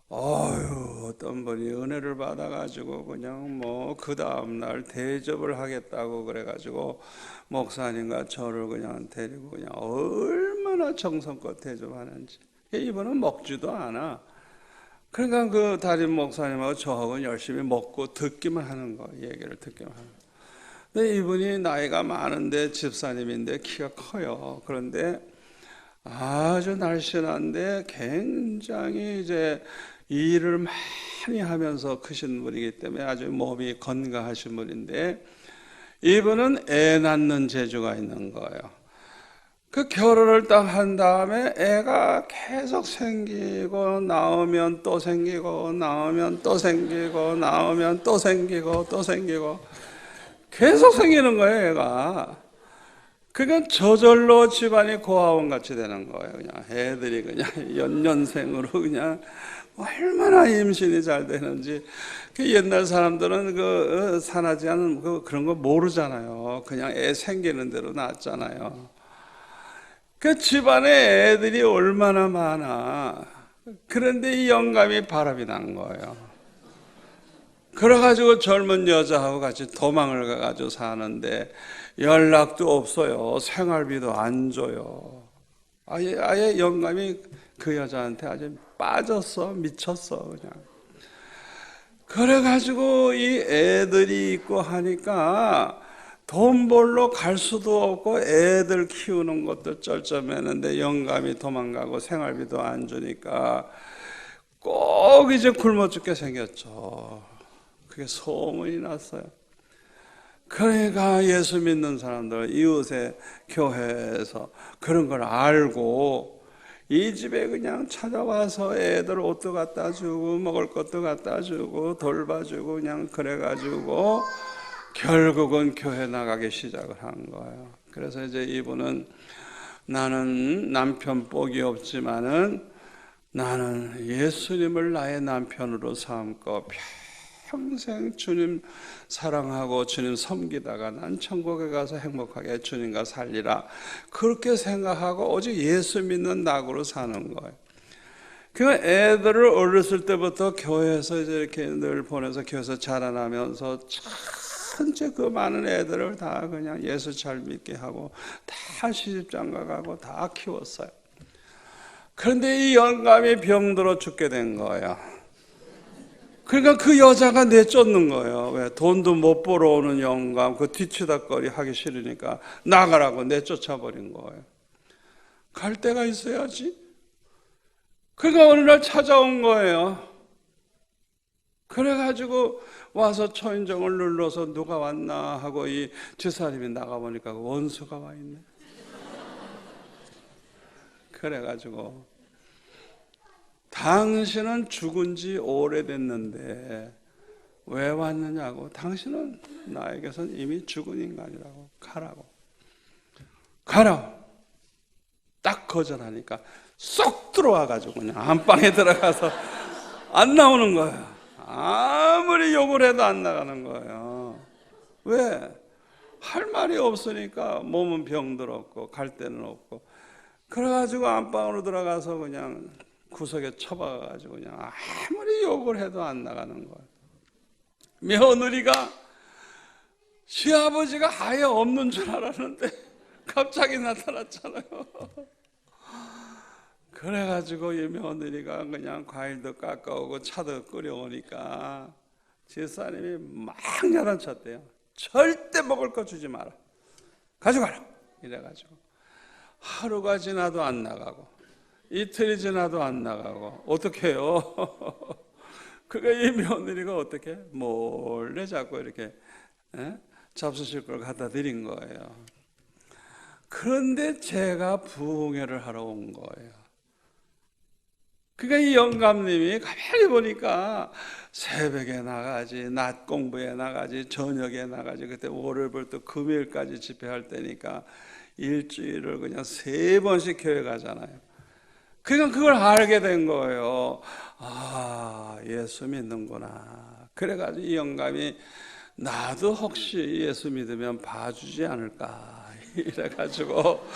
어떤 분이 은혜를 받아가지고 그냥 뭐 그 다음날 대접을 하겠다고 그래가지고 목사님과 저를 그냥 데리고 그냥 얼마나 정성껏 대접하는지. 이분은 먹지도 않아. 그러니까 그 담임 목사님하고 저하고는 열심히 먹고 듣기만 하는 거, 얘기를 듣기만 하는 거. 근데 이분이 나이가 많은데 집사님인데 키가 커요. 그런데 아주 날씬한데 굉장히 이제 일을 많이 하면서 크신 분이기 때문에 아주 몸이 건강하신 분인데, 이분은 애 낳는 재주가 있는 거예요. 그 결혼을 딱 한 다음에 애가 계속 생기고 나오면 또 생기고 나오면 또 생기고 나오면 또 생기고 또 생기고 계속 생기는 거예요, 애가. 그러니까 저절로 집안이 고아원 같이 되는 거예요. 그냥 애들이 그냥 연년생으로 그냥 얼마나 임신이 잘 되는지. 그 옛날 사람들은 그 산하지 않은 그런 거 모르잖아요. 그냥 애 생기는 대로 낳았잖아요. 그 집안에 애들이 얼마나 많아. 그런데 이 영감이 바람이 난 거예요. 그래가지고 젊은 여자하고 같이 도망을 가가지고 사는데 연락도 없어요. 생활비도 안 줘요. 아예 영감이 그 여자한테 아주 빠졌어. 미쳤어, 그냥. 그래가지고 이 애들이 있고 하니까 돈 벌러 갈 수도 없고 애들 키우는 것도 쩔쩔매는데 영감이 도망가고 생활비도 안 주니까 꼭 이제 굶어 죽게 생겼죠. 그게 소문이 났어요. 그러니까 예수 믿는 사람들, 이웃의 교회에서 그런 걸 알고 이 집에 그냥 찾아와서 애들 옷도 갖다 주고 먹을 것도 갖다 주고 돌봐주고 그냥 그래가지고 결국은 교회 나가기 시작을 한 거예요. 그래서 이제 이분은 나는 남편 복이 없지만은 나는 예수님을 나의 남편으로 삼고 평생 주님 사랑하고 주님 섬기다가 난 천국에 가서 행복하게 주님과 살리라. 그렇게 생각하고 오직 예수 믿는 낙으로 사는 거예요. 그러니까 애들을 어렸을 때부터 교회에서 이제 이렇게 늘 보내서 교회에서 자라나면서 전체 그 많은 애들을 다 그냥 예수 잘 믿게 하고 다 시집장가 가고 다 키웠어요. 그런데 이 영감이 병들어 죽게 된 거예요. 그러니까 그 여자가 내쫓는 거예요. 왜? 돈도 못 벌어오는 영감, 그 뒤치다거리 하기 싫으니까 나가라고 내쫓아버린 거예요. 갈 데가 있어야지. 그러니까 어느 날 찾아온 거예요. 그래가지고 와서 초인종을 눌러서 누가 왔나 하고 이 집사님이 나가보니까 원수가 와 있네. 그래가지고 당신은 죽은 지 오래됐는데 왜 왔느냐고. 당신은 나에게선 이미 죽은 인간이라고. 가라. 딱 거절하니까 쏙 들어와가지고 그냥 안방에 들어가서 안 나오는 거야. 아무리 욕을 해도 안 나가는 거예요. 왜? 할 말이 없으니까. 몸은 병들었고 갈 데는 없고. 그래가지고 안방으로 들어가서 그냥 구석에 처박아가지고 그냥 아무리 욕을 해도 안 나가는 거예요. 며느리가 시아버지가 아예 없는 줄 알았는데 갑자기 나타났잖아요. 그래가지고 이 며느리가 그냥 과일도 깎아오고 차도 끓여오니까 집사님이 막 야단쳤대요. 절대 먹을 거 주지 마라. 가져가라. 이래가지고 하루가 지나도 안 나가고 이틀이 지나도 안 나가고 어떻게 해요? 그러니까 이 며느리가 어떻게 몰래 자꾸 이렇게 잡수실 걸 갖다 드린 거예요. 그런데 제가 부흥회를 하러 온 거예요. 그러니까 이 영감님이 가만히 보니까 새벽에 나가지, 낮 공부에 나가지, 저녁에 나가지, 그때 월요일부터 금요일까지 집회할 때니까 일주일을 그냥 3번씩 교회 가잖아요. 그러니까 그걸 알게 된 거예요. 아, 예수 믿는구나. 그래가지고 이 영감이 나도 혹시 예수 믿으면 봐주지 않을까 이래가지고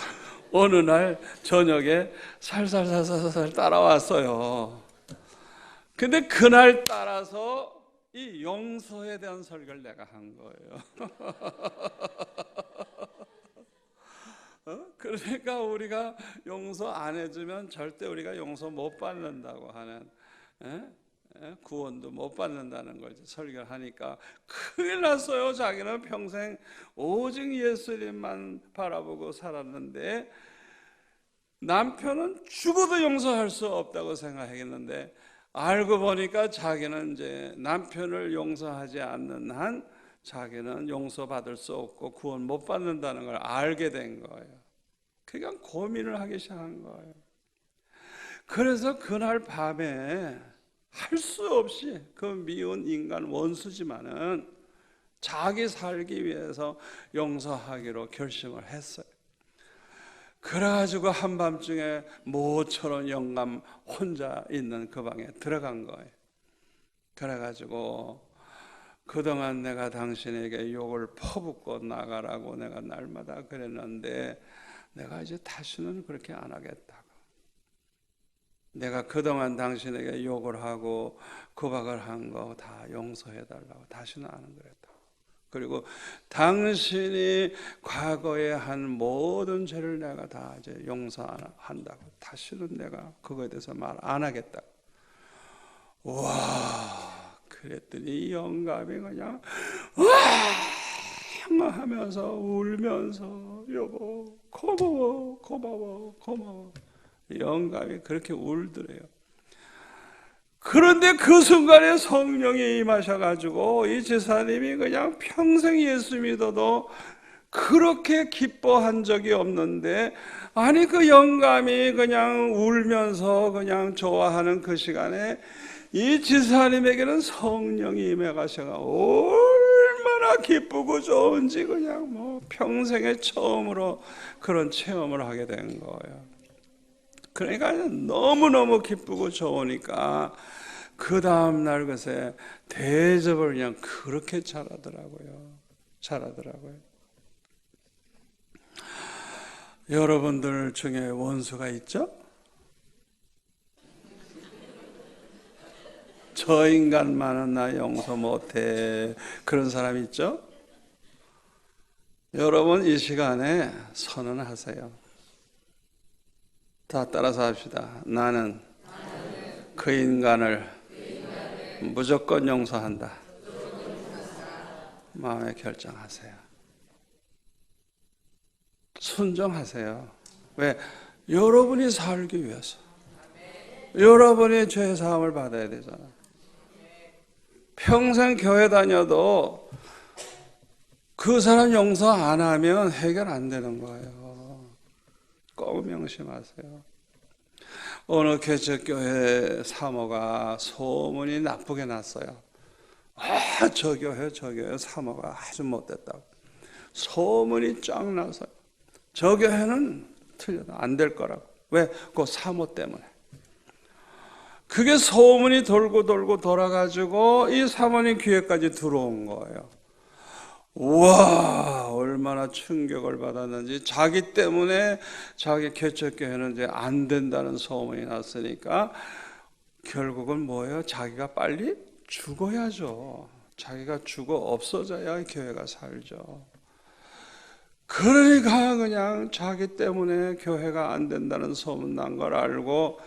어느 날 저녁에 살살살살살 따라왔어요. 근데 그날 따라서 이 용서에 대한 설교를 내가 한 거예요. 그러니까 우리가 용서 안 해주면 절대 우리가 용서 못 받는다고 하는, 구원도 못 받는다는 걸 설교를 하니까 큰일 났어요. 자기는 평생 오직 예수님만 바라보고 살았는데 남편은 죽어도 용서할 수 없다고 생각했는데 알고 보니까 자기는 이제 남편을 용서하지 않는 한 자기는 용서받을 수 없고 구원 못 받는다는 걸 알게 된 거예요. 그냥 고민을 하기 시작한 거예요. 그래서 그날 밤에 할 수 없이 그 미운 인간 원수지만은 자기 살기 위해서 용서하기로 결심을 했어요. 그래가지고 한밤중에 모처럼 영감 혼자 있는 그 방에 들어간 거예요. 그래가지고 그동안 내가 당신에게 욕을 퍼붓고 나가라고 내가 날마다 그랬는데 내가 이제 다시는 그렇게 안 하겠다고. 내가 그동안 당신에게 욕을 하고 구박을 한 거 다 용서해달라고. 다시는 안 그랬다고. 그리고 당신이 과거에 한 모든 죄를 내가 다 이제 용서한다고. 다시는 내가 그거에 대해서 말 안 하겠다고. 와, 그랬더니 영감이 그냥 와 하면서 울면서 여보 고마워 고마워 고마워. 영감이 그렇게 울더래요. 그런데 그 순간에 성령이 임하셔가지고 이 지사님이 그냥 평생 예수 믿어도 그렇게 기뻐한 적이 없는데, 아니 그 영감이 그냥 울면서 그냥 좋아하는 그 시간에 이 지사님에게는 성령이 임해가셔가 얼마나 기쁘고 좋은지 그냥 뭐 평생에 처음으로 그런 체험을 하게 된 거예요. 그러니까 너무너무 기쁘고 좋으니까 그 다음날 글쎄 대접을 그냥 그렇게 잘하더라고요. 여러분들 중에 원수가 있죠? 저 인간만은 나 용서 못해. 그런 사람 있죠? 여러분 이 시간에 선언하세요. 다 따라서 합시다. 나는 그 인간을 무조건 용서한다. 마음에 결정하세요. 순종하세요. 왜? 여러분이 살기 위해서. 여러분이 죄 사함을 받아야 되잖아요. 평생 교회 다녀도 그 사람 용서 안 하면 해결 안 되는 거예요. 꼭 명심하세요. 어느 개척교회 사모가 소문이 나쁘게 났어요. 저 교회 사모가 아주 못됐다고 소문이 쫙 나서요. 저 교회는 틀려도 안 될 거라고. 왜? 그 사모 때문에. 그게 소문이 돌고 돌아가지고 이 사모님 귀에까지 들어온 거예요. 우와, 얼마나 충격을 받았는지. 자기 때문에 자기 개척교회는 이제 안 된다는 소문이 났으니까 결국은 뭐예요? 자기가 빨리 죽어야죠. 자기가 죽어 없어져야 교회가 살죠. 그러니까 그냥 자기 때문에 교회가 안 된다는 소문 난 걸 알고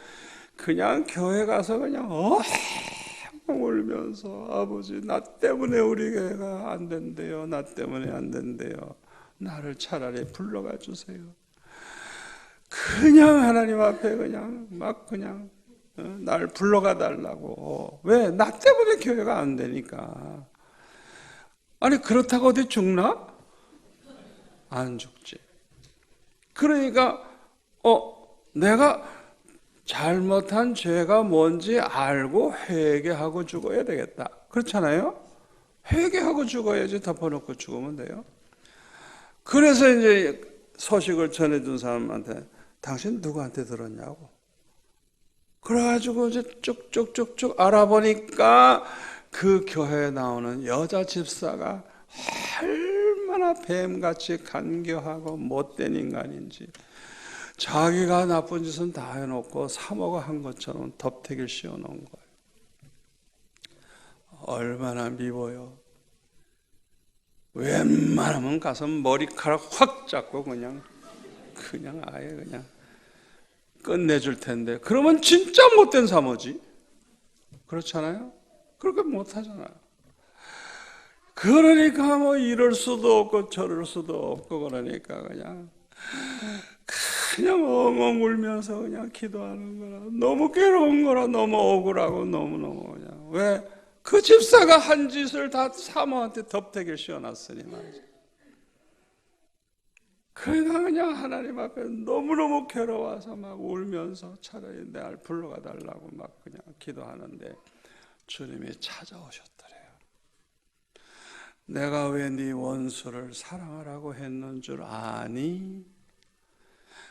그냥 교회 가서 그냥 울면서 아버지 나 때문에 우리 교회가 안 된대요. 나 때문에 안 된대요. 나를 차라리 불러가 주세요. 그냥 하나님 앞에 그냥 날 불러가 달라고. 왜? 나 때문에 교회가 안 되니까. 아니 그렇다고 어디 죽나? 안 죽지. 그러니까 내가 잘못한 죄가 뭔지 알고 회개하고 죽어야 되겠다. 그렇잖아요? 회개하고 죽어야지 덮어놓고 죽으면 돼요. 그래서 이제 소식을 전해준 사람한테 당신 누구한테 들었냐고. 그래가지고 이제 쭉쭉쭉쭉 알아보니까 그 교회에 나오는 여자 집사가 얼마나 뱀같이 간교하고 못된 인간인지, 자기가 나쁜 짓은 다 해놓고 사모가 한 것처럼 덮태기를 씌워놓은 거예요. 얼마나 미워요. 웬만하면 가서 머리카락 확 잡고 그냥 아예 그냥 끝내줄 텐데, 그러면 진짜 못된 사모지. 그렇잖아요? 그렇게 못하잖아요. 그러니까 뭐 이럴 수도 없고 저럴 수도 없고, 그러니까 그냥 엉엉 울면서 그냥 기도하는 거라. 너무 괴로운 거라. 너무 억울하고 너무너무 그냥. 왜? 그 집사가 한 짓을 다 사모한테 덮대기를 씌워놨으니 말이죠. 그냥 하나님 앞에 너무너무 괴로워서 막 울면서 차라리 내 알 불러가 달라고 막 그냥 기도하는데 주님이 찾아오셨더래요. 내가 왜 네 원수를 사랑하라고 했는 줄 아니?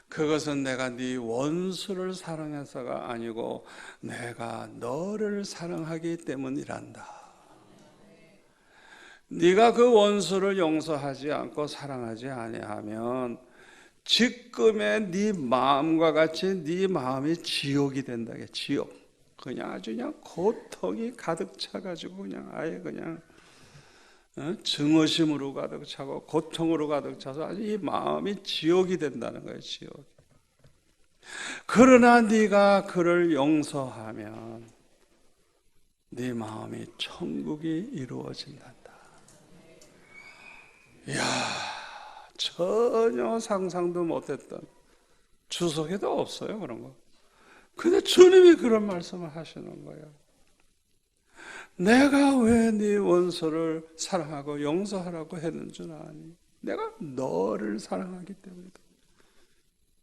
그것은 내가 네 원수를 사랑해서가 아니고 내가 너를 사랑하기 때문이란다. 네가 그 원수를 용서하지 않고 사랑하지 아니하면 지금의 네 마음과 같이 네 마음이 지옥이 된다. 지옥. 그냥 아주 그냥 고통이 가득 차가지고 그냥 아예 그냥 증오심으로 가득 차고 고통으로 가득 차서 아주 이 마음이 지옥이 된다는 거예요. 지옥. 그러나 네가 그를 용서하면 네 마음이 천국이 이루어진단다. 이야, 전혀 상상도 못했던, 주석에도 없어요 그런 거. 근데 주님이 그런 말씀을 하시는 거예요. 내가 왜 네 원수를 사랑하고 용서하라고 했는 줄 아니? 내가 너를 사랑하기 때문이다.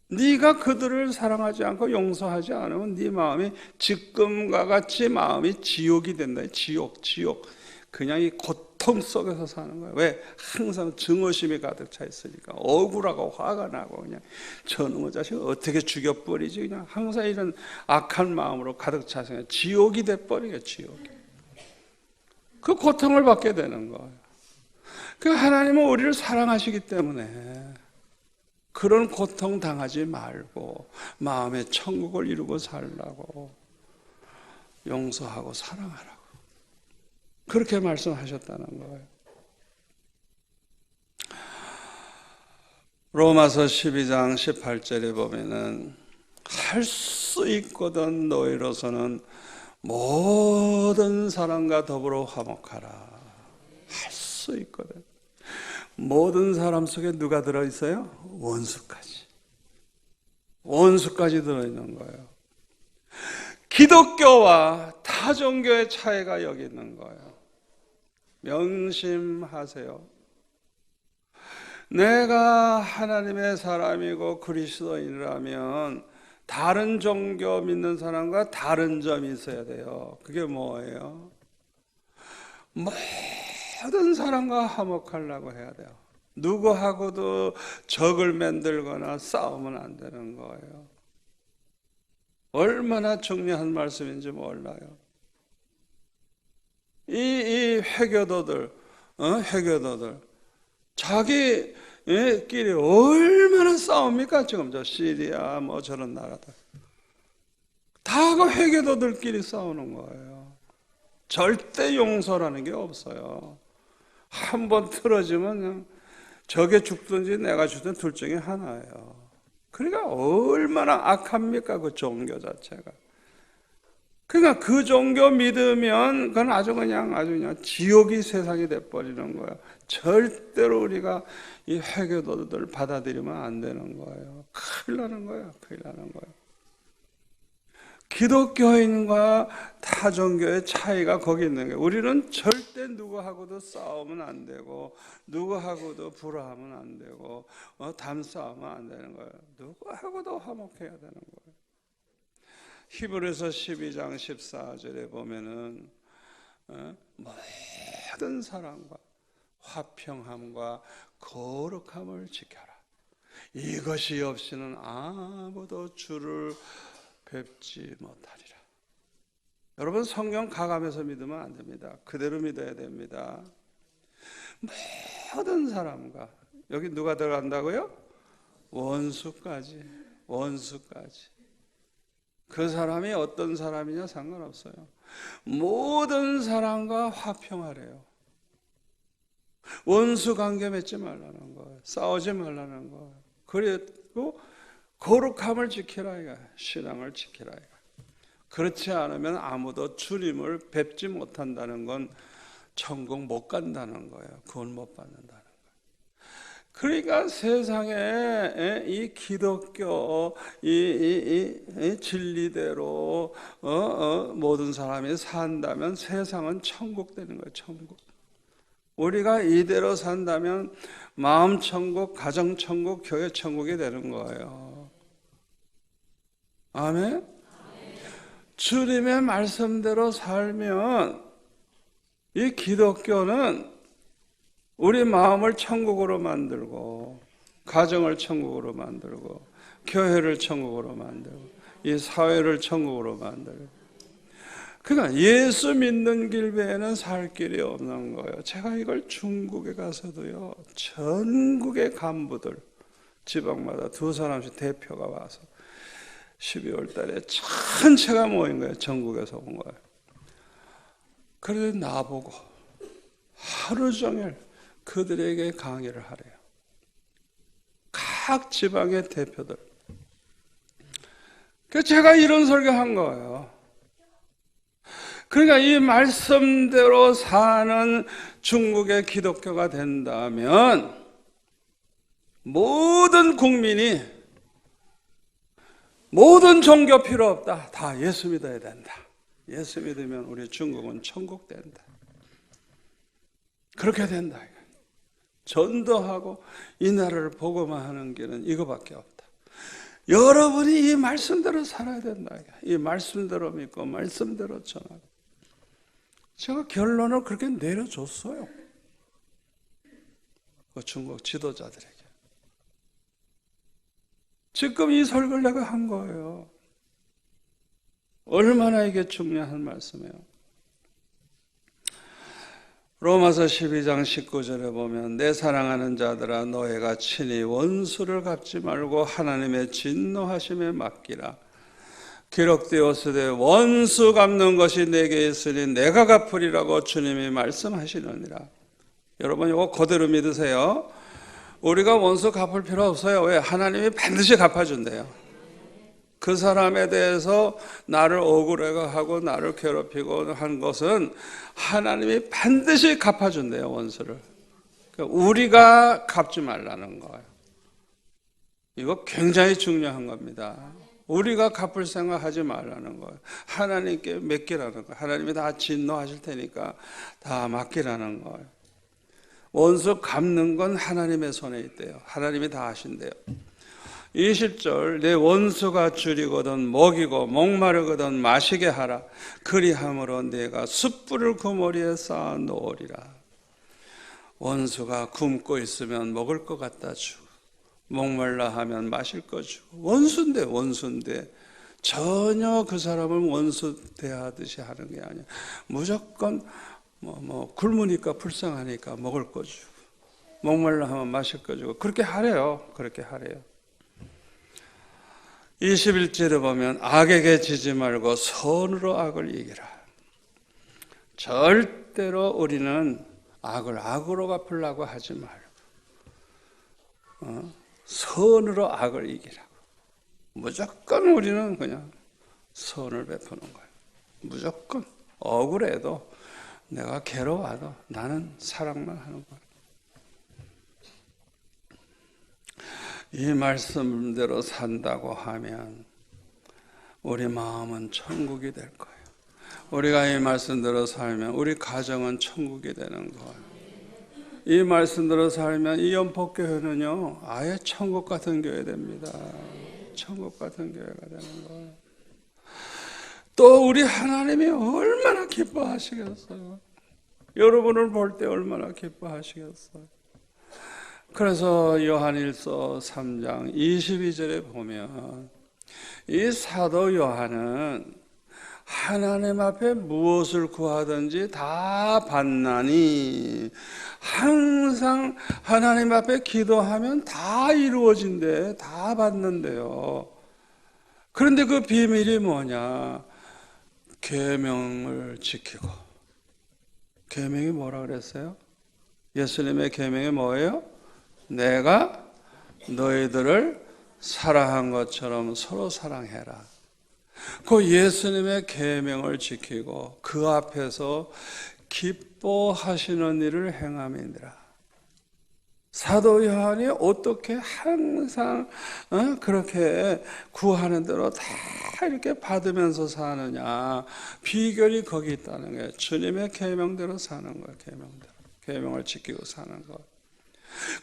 네가 그들을 사랑하지 않고 용서하지 않으면 네 마음이 지금과 같이 마음이 지옥이 된다. 지옥. 그냥 이 고통 속에서 사는 거예요. 왜? 항상 증오심이 가득 차 있으니까 억울하고 화가 나고 그냥 저놈의 자식 어떻게 죽여버리지? 그냥 항상 이런 악한 마음으로 가득 차서 그냥 지옥이 돼버리게 지옥. 그 고통을 받게 되는 거예요. 그 하나님은 우리를 사랑하시기 때문에 그런 고통 당하지 말고 마음의 천국을 이루고 살라고 용서하고 사랑하라고 그렇게 말씀하셨다는 거예요. 로마서 12장 18절에 보면은 할 수 있거든 너희로서는 모든 사람과 더불어 화목하라. 할 수 있거든. 모든 사람 속에 누가 들어있어요? 원수까지 들어있는 거예요. 기독교와 타종교의 차이가 여기 있는 거예요. 명심하세요. 내가 하나님의 사람이고 그리스도인이라면 다른 종교 믿는 사람과 다른 점이 있어야 돼요. 그게 뭐예요? 모든 사람과 화목하려고 해야 돼요. 누구하고도 적을 만들거나 싸우면 안 되는 거예요. 얼마나 중요한 말씀인지 몰라요. 이 회교도들, 자기끼리 얼마나 싸웁니까? 지금 저 시리아 뭐 저런 나라들 다 그 회교도들끼리 싸우는 거예요. 절대 용서라는 게 없어요. 한번 틀어지면 그냥 저게 죽든지 내가 죽든 둘 중에 하나예요. 그러니까 얼마나 악합니까 그 종교 자체가. 그러니까 그 종교 믿으면 그건 아주 그냥 지옥이 세상이 돼버리는 거예요. 절대로 우리가 이 회교도들 받아들이면 안 되는 거예요. 큰일 나는 거예요. 기독교인과 타종교의 차이가 거기 있는 거예요. 우리는 절대 누구하고도 싸우면 안 되고 누구하고도 불화하면 안 되고 담싸우면 안 되는 거예요. 누구하고도 화목해야 되는 거예요. 히브리서 12장 14절에 보면은 모든 사랑과 화평함과 거룩함을 지켜라. 이것이 없이는 아무도 주를 뵙지 못하리라. 여러분 성경 가감해서 믿으면 안 됩니다. 그대로 믿어야 됩니다. 모든 사람과 여기 누가 들어간다고요? 원수까지. 그 사람이 어떤 사람이냐 상관없어요. 모든 사람과 화평하래요. 원수 관계 맺지 말라는 거예요. 싸우지 말라는 거예요. 그리고 거룩함을 지키라 이거. 신앙을 지키라 이거. 그렇지 않으면 아무도 주님을 뵙지 못한다는 건 천국 못 간다는 거예요. 구원 못 받는다는 거예요. 그러니까 세상에 이 기독교 이 진리대로 모든 사람이 산다면 세상은 천국 되는 거예요. 천국. 우리가 이대로 산다면 마음 천국, 가정 천국, 교회 천국이 되는 거예요. 아멘? 주님의 말씀대로 살면 이 기독교는 우리 마음을 천국으로 만들고, 가정을 천국으로 만들고, 교회를 천국으로 만들고, 이 사회를 천국으로 만들고. 그러니까 예수 믿는 길 외에는 살 길이 없는 거예요. 제가 이걸 중국에 가서도요, 전국의 간부들, 지방마다 2사람씩 대표가 와서 12월 달에 전체가 모인 거예요. 전국에서 온 거예요. 그래서 나보고 하루 종일 그들에게 강의를 하래요. 각 지방의 대표들. 그래서 제가 이런 설교한 거예요. 그러니까 이 말씀대로 사는 중국의 기독교가 된다면 모든 국민이, 모든 종교 필요 없다. 다 예수 믿어야 된다. 예수 믿으면 우리 중국은 천국 된다. 그렇게 된다. 전도하고 이 나라를 복음화하는 길은 이거밖에 없다. 여러분이 이 말씀대로 살아야 된다. 이 말씀대로 믿고 말씀대로 전하고. 제가 결론을 그렇게 내려줬어요. 그 중국 지도자들에게. 지금 이 설교를 내가 한 거예요. 얼마나 이게 중요한 말씀이에요. 로마서 12장 19절에 보면 내 사랑하는 자들아 너희가 친히 원수를 갚지 말고 하나님의 진노하심에 맡기라. 기록되었으되 원수 갚는 것이 내게 있으니 내가 갚으리라고 주님이 말씀하시느니라. 여러분 이거 그대로 믿으세요. 우리가 원수 갚을 필요 없어요. 왜? 하나님이 반드시 갚아준대요. 그 사람에 대해서 나를 억울해하고 나를 괴롭히고 한 것은 하나님이 반드시 갚아준대요. 원수를. 그러니까 우리가 갚지 말라는 거예요. 이거 굉장히 중요한 겁니다. 우리가 갚을 생각하지 말라는 거예요. 하나님께 맡기라는 거예요. 하나님이 다 진노하실 테니까 다 맡기라는 거예요. 원수 갚는 건 하나님의 손에 있대요. 하나님이 다 하신대요. 20절 내 원수가 줄이거든 먹이고 목마르거든 마시게 하라. 그리함으로 내가 숯불을 그 머리에 쌓아 놓으리라. 원수가 굶고 있으면 먹을 것 갖다 주고 목말라 하면 마실 거 주고. 원수인데 전혀 그 사람을 원수 대하듯이 하는 게 아니야. 무조건 굶으니까 불쌍하니까 먹을 거 주고 목말라 하면 마실 거 주고 그렇게 하래요. 21절에 보면 악에게 지지 말고 선으로 악을 이기라. 절대로 우리는 악을 악으로 갚으려고 하지 말고 선으로 악을 이기라고. 무조건 우리는 그냥 선을 베푸는 거예요. 무조건 억울해도 내가 괴로워도 나는 사랑만 하는 거예요. 이 말씀대로 산다고 하면 우리 마음은 천국이 될 거예요. 우리가 이 말씀대로 살면 우리 가정은 천국이 되는 거예요. 이 말씀대로 살면 이 연복교회는요 아예 천국 같은 교회 됩니다. 천국 같은 교회가 되는 거예요. 또 우리 하나님이 얼마나 기뻐하시겠어요. 여러분을 볼 때 얼마나 기뻐하시겠어요. 그래서 요한일서 3장 22절에 보면 이 사도 요한은 하나님 앞에 무엇을 구하든지 다 받나니 항상 하나님 앞에 기도하면 다 이루어진대. 다 받는데요. 그런데 그 비밀이 뭐냐? 계명을 지키고. 계명이 뭐라 그랬어요? 예수님의 계명이 뭐예요? 내가 너희들을 사랑한 것처럼 서로 사랑해라. 그 예수님의 계명을 지키고 그 앞에서 기뻐하시는 일을 행함이니라. 사도 요한이 어떻게 항상 그렇게 구하는 대로 다 이렇게 받으면서 사느냐. 비결이 거기 있다는 거예요. 주님의 계명대로 사는 거예요. 계명대로. 계명을 지키고 사는 것.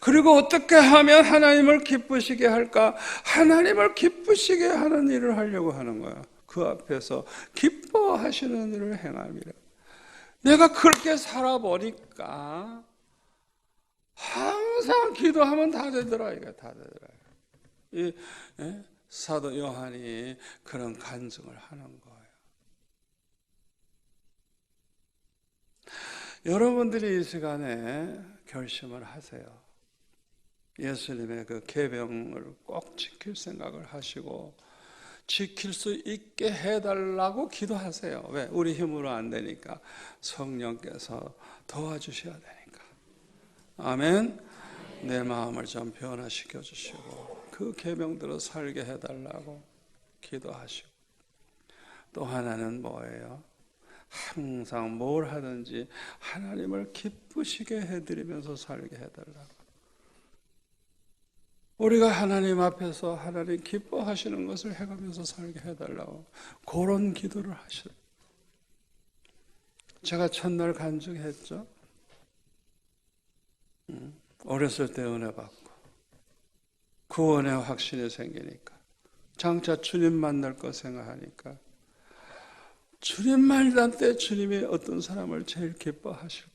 그리고 어떻게 하면 하나님을 기쁘시게 할까? 하나님을 기쁘시게 하는 일을 하려고 하는 거야. 그 앞에서 기뻐하시는 일을 행함이라. 내가 그렇게 살아보니까 항상 기도하면 다 되더라. 이게 다 되더라. 이 사도 요한이 그런 간증을 하는 거예요. 여러분들이 이 시간에 결심을 하세요. 예수님의 그 계명을 꼭 지킬 생각을 하시고 지킬 수 있게 해달라고 기도하세요. 왜? 우리 힘으로 안 되니까 성령께서 도와주셔야 되니까. 아멘. 내 마음을 좀 변화시켜 주시고 그 계명대로 살게 해달라고 기도하시고, 또 하나는 뭐예요? 항상 뭘 하든지 하나님을 기쁘시게 해드리면서 살게 해달라고. 우리가 하나님 앞에서 하나님 기뻐하시는 것을 해가면서 살게 해달라고 그런 기도를 하시고, 제가 첫날 간증했죠. 어렸을 때 은혜 받고 구원의 확신이 생기니까, 장차 주님 만날 거 생각하니까, 주님 만날 때 주님이 어떤 사람을 제일 기뻐하실까?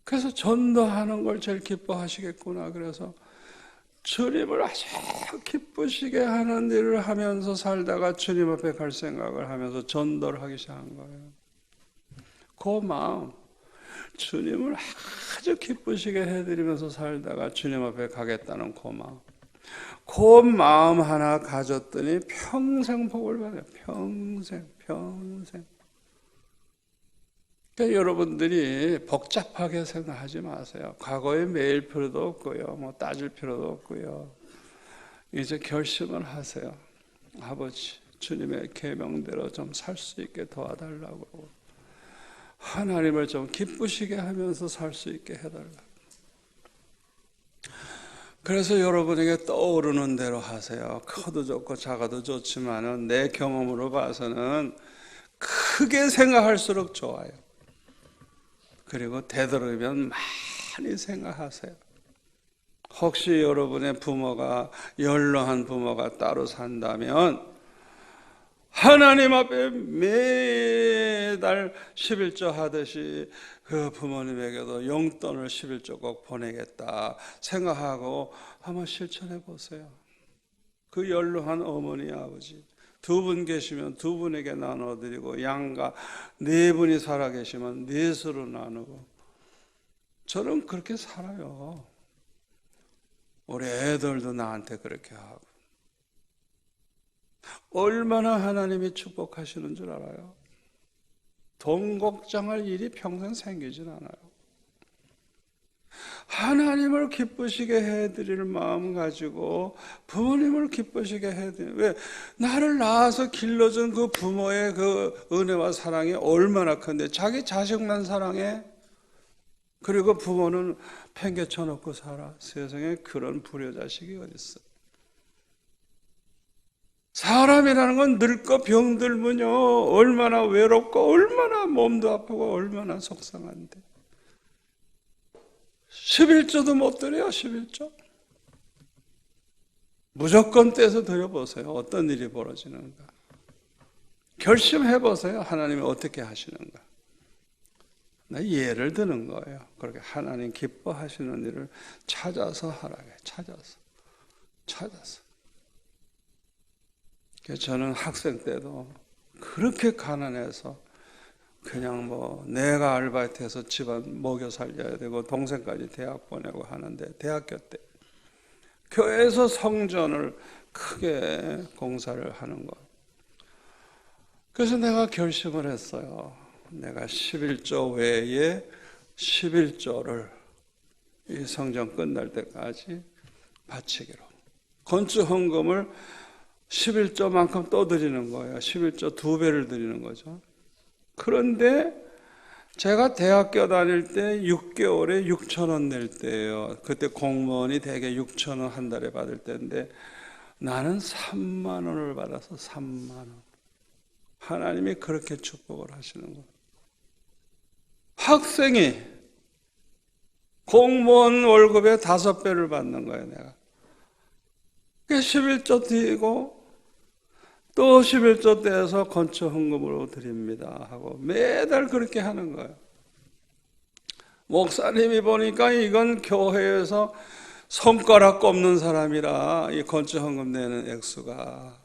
그래서 전도하는 걸 제일 기뻐하시겠구나. 그래서 주님을 아주 기쁘시게 하는 일을 하면서 살다가 주님 앞에 갈 생각을 하면서 전도를 하기 시작한 거예요. 그 마음, 주님을 아주 기쁘시게 해드리면서 살다가 주님 앞에 가겠다는 그 마음, 그 마음 하나 가졌더니 평생 복을 받아요. 평생. 그러니까 여러분들이 복잡하게 생각하지 마세요. 과거에 매일 필요도 없고요, 뭐 따질 필요도 없고요. 이제 결심을 하세요. 아버지, 주님의 계명대로 좀 살 수 있게 도와달라고, 하나님을 좀 기쁘시게 하면서 살 수 있게 해달라고. 그래서 여러분에게 떠오르는 대로 하세요. 커도 좋고 작아도 좋지만은 내 경험으로 봐서는 크게 생각할수록 좋아요. 그리고 되도록이면 많이 생각하세요. 혹시 여러분의 부모가, 연로한 부모가 따로 산다면 하나님 앞에 매달 11조 하듯이 그 부모님에게도 용돈을 11조 꼭 보내겠다 생각하고 한번 실천해 보세요. 그 연로한 어머니, 아버지 두 분 계시면 두 분에게 나눠드리고, 양가 네 분이 살아계시면 넷으로 나누고. 저는 그렇게 살아요. 우리 애들도 나한테 그렇게 하고. 얼마나 하나님이 축복하시는 줄 알아요? 돈 걱정할 일이 평생 생기진 않아요. 하나님을 기쁘시게 해드릴 마음 가지고 부모님을 기쁘시게 해드리는, 왜? 나를 낳아서 길러준 그 부모의 그 은혜와 사랑이 얼마나 큰데 자기 자식만 사랑해? 그리고 부모는 팽개쳐 놓고 살아. 세상에 그런 불효자식이 어딨어. 사람이라는 건 늙고 병들면요 얼마나 외롭고 얼마나 몸도 아프고 얼마나 속상한데 11조도 못 드려요. 11조 무조건 떼서 드려보세요. 어떤 일이 벌어지는가 결심해보세요. 하나님이 어떻게 하시는가. 나 예를 드는 거예요. 그렇게 하나님 기뻐하시는 일을 찾아서 하라게. 찾아서. 저는 학생 때도 그렇게 가난해서 그냥 뭐 내가 아르바이트해서 집안 먹여 살려야 되고 동생까지 대학 보내고 하는데, 대학교 때 교회에서 성전을 크게 공사를 하는 거. 그래서 내가 결심을 했어요. 내가 11조 외에 11조를 이 성전 끝날 때까지 바치기로. 건축 헌금을 11조만큼 또 드리는 거예요. 11조 2배를 드리는 거죠. 그런데 제가 대학교 다닐 때 6개월에 6,000원 낼 때예요. 그때 공무원이 대개 6,000원 한 달에 받을 때인데 나는 3만 원을 받아서 3만 원. 하나님이 그렇게 축복을 하시는 거예요. 학생이 공무원 월급의 5배를 받는 거예요, 내가. 11조 드리고 또 11조 떼서 건축 헌금으로 드립니다 하고 매달 그렇게 하는 거예요. 목사님이 보니까 이건 교회에서 손가락 꼽는 사람이라 이 건축 헌금 내는 액수가.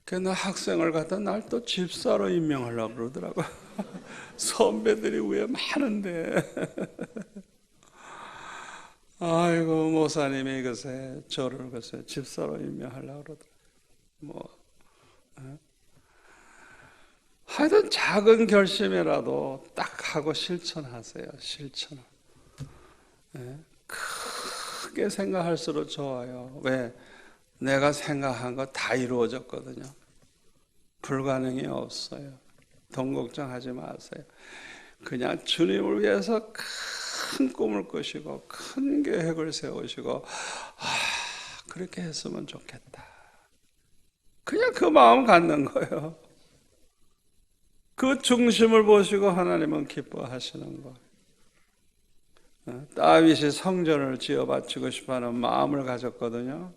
그래서 학생을 갖다 날 또 집사로 임명하려고 그러더라고요. 선배들이 위에 많은데. 아이고, 목사님이 글쎄 저를 글쎄 집사로 임명하려고 그러더라고요. 하여튼 작은 결심이라도 딱 하고 실천하세요. 실천. 크게 생각할수록 좋아요. 왜? 내가 생각한 거 다 이루어졌거든요. 불가능이 없어요. 돈 걱정하지 마세요. 그냥 주님을 위해서 큰 꿈을 꾸시고 큰 계획을 세우시고 그렇게 했으면 좋겠다. 그냥 그 마음 갖는 거예요. 그 중심을 보시고 하나님은 기뻐하시는 거예요. 다윗이 성전을 지어 바치고 싶어하는 마음을 가졌거든요.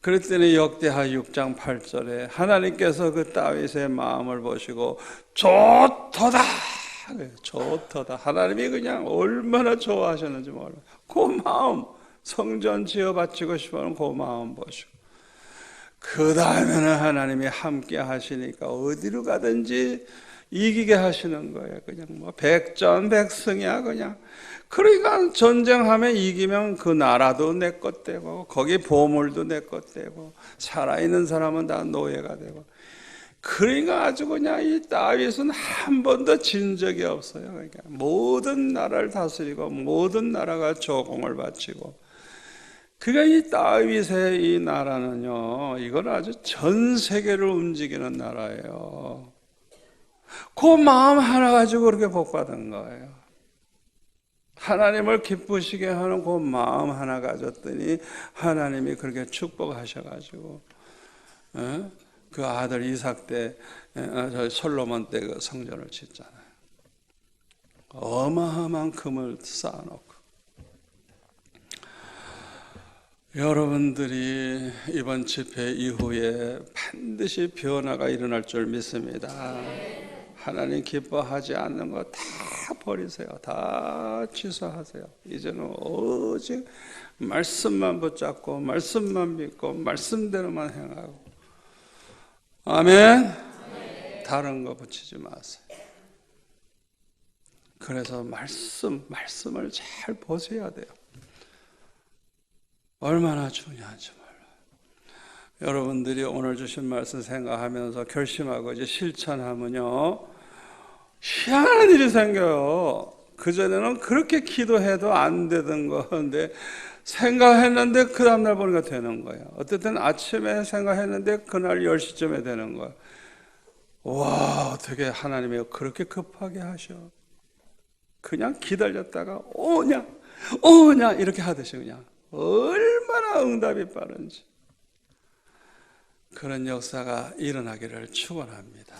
그랬더니 역대하 6장 8절에 하나님께서 그 다윗의 마음을 보시고 좋도다. 좋도다. 하나님이 그냥 얼마나 좋아하셨는지 몰라요. 그 마음, 성전 지어 바치고 싶어하는 그 마음 보시고 그 다음에는 하나님이 함께 하시니까 어디로 가든지 이기게 하시는 거예요. 그냥 뭐 백전백승이야 그냥. 그러니까 전쟁하면 이기면 그 나라도 내 것 되고 거기 보물도 내 것 되고 살아있는 사람은 다 노예가 되고. 그러니까 아주 그냥 이 다윗은 한 번도 진 적이 없어요. 그러니까 모든 나라를 다스리고 모든 나라가 조공을 바치고. 그러니까 이 다윗의 이 나라는요, 이건 아주 전 세계를 움직이는 나라예요. 그 마음 하나 가지고 그렇게 복받은 거예요. 하나님을 기쁘시게 하는 그 마음 하나 가졌더니 하나님이 그렇게 축복하셔가지고 그 아들 이삭 때, 솔로몬 때 그 성전을 짓잖아요. 어마어마한 금을 쌓아놓고. 여러분들이 이번 집회 이후에 반드시 변화가 일어날 줄 믿습니다. 하나님 기뻐하지 않는 거 다 버리세요. 다 취소하세요. 이제는 오직 말씀만 붙잡고 말씀만 믿고 말씀대로만 행하고. 아멘. 다른 거 붙이지 마세요. 그래서 말씀을 잘 보셔야 돼요. 얼마나 중요한지 몰라요. 여러분들이 오늘 주신 말씀 생각하면서 결심하고 이제 실천하면요, 희한한 일이 생겨요. 그전에는 그렇게 기도해도 안 되던 건데 생각했는데 그 다음날 보니까 되는 거예요. 어쨌든 아침에 생각했는데 그날 10시쯤에 되는 거예요. 와, 어떻게 하나님이 그렇게 급하게 하셔. 그냥 기다렸다가 오냐 이렇게 하듯이 그냥 얼마나 응답이 빠른지. 그런 역사가 일어나기를 축원합니다.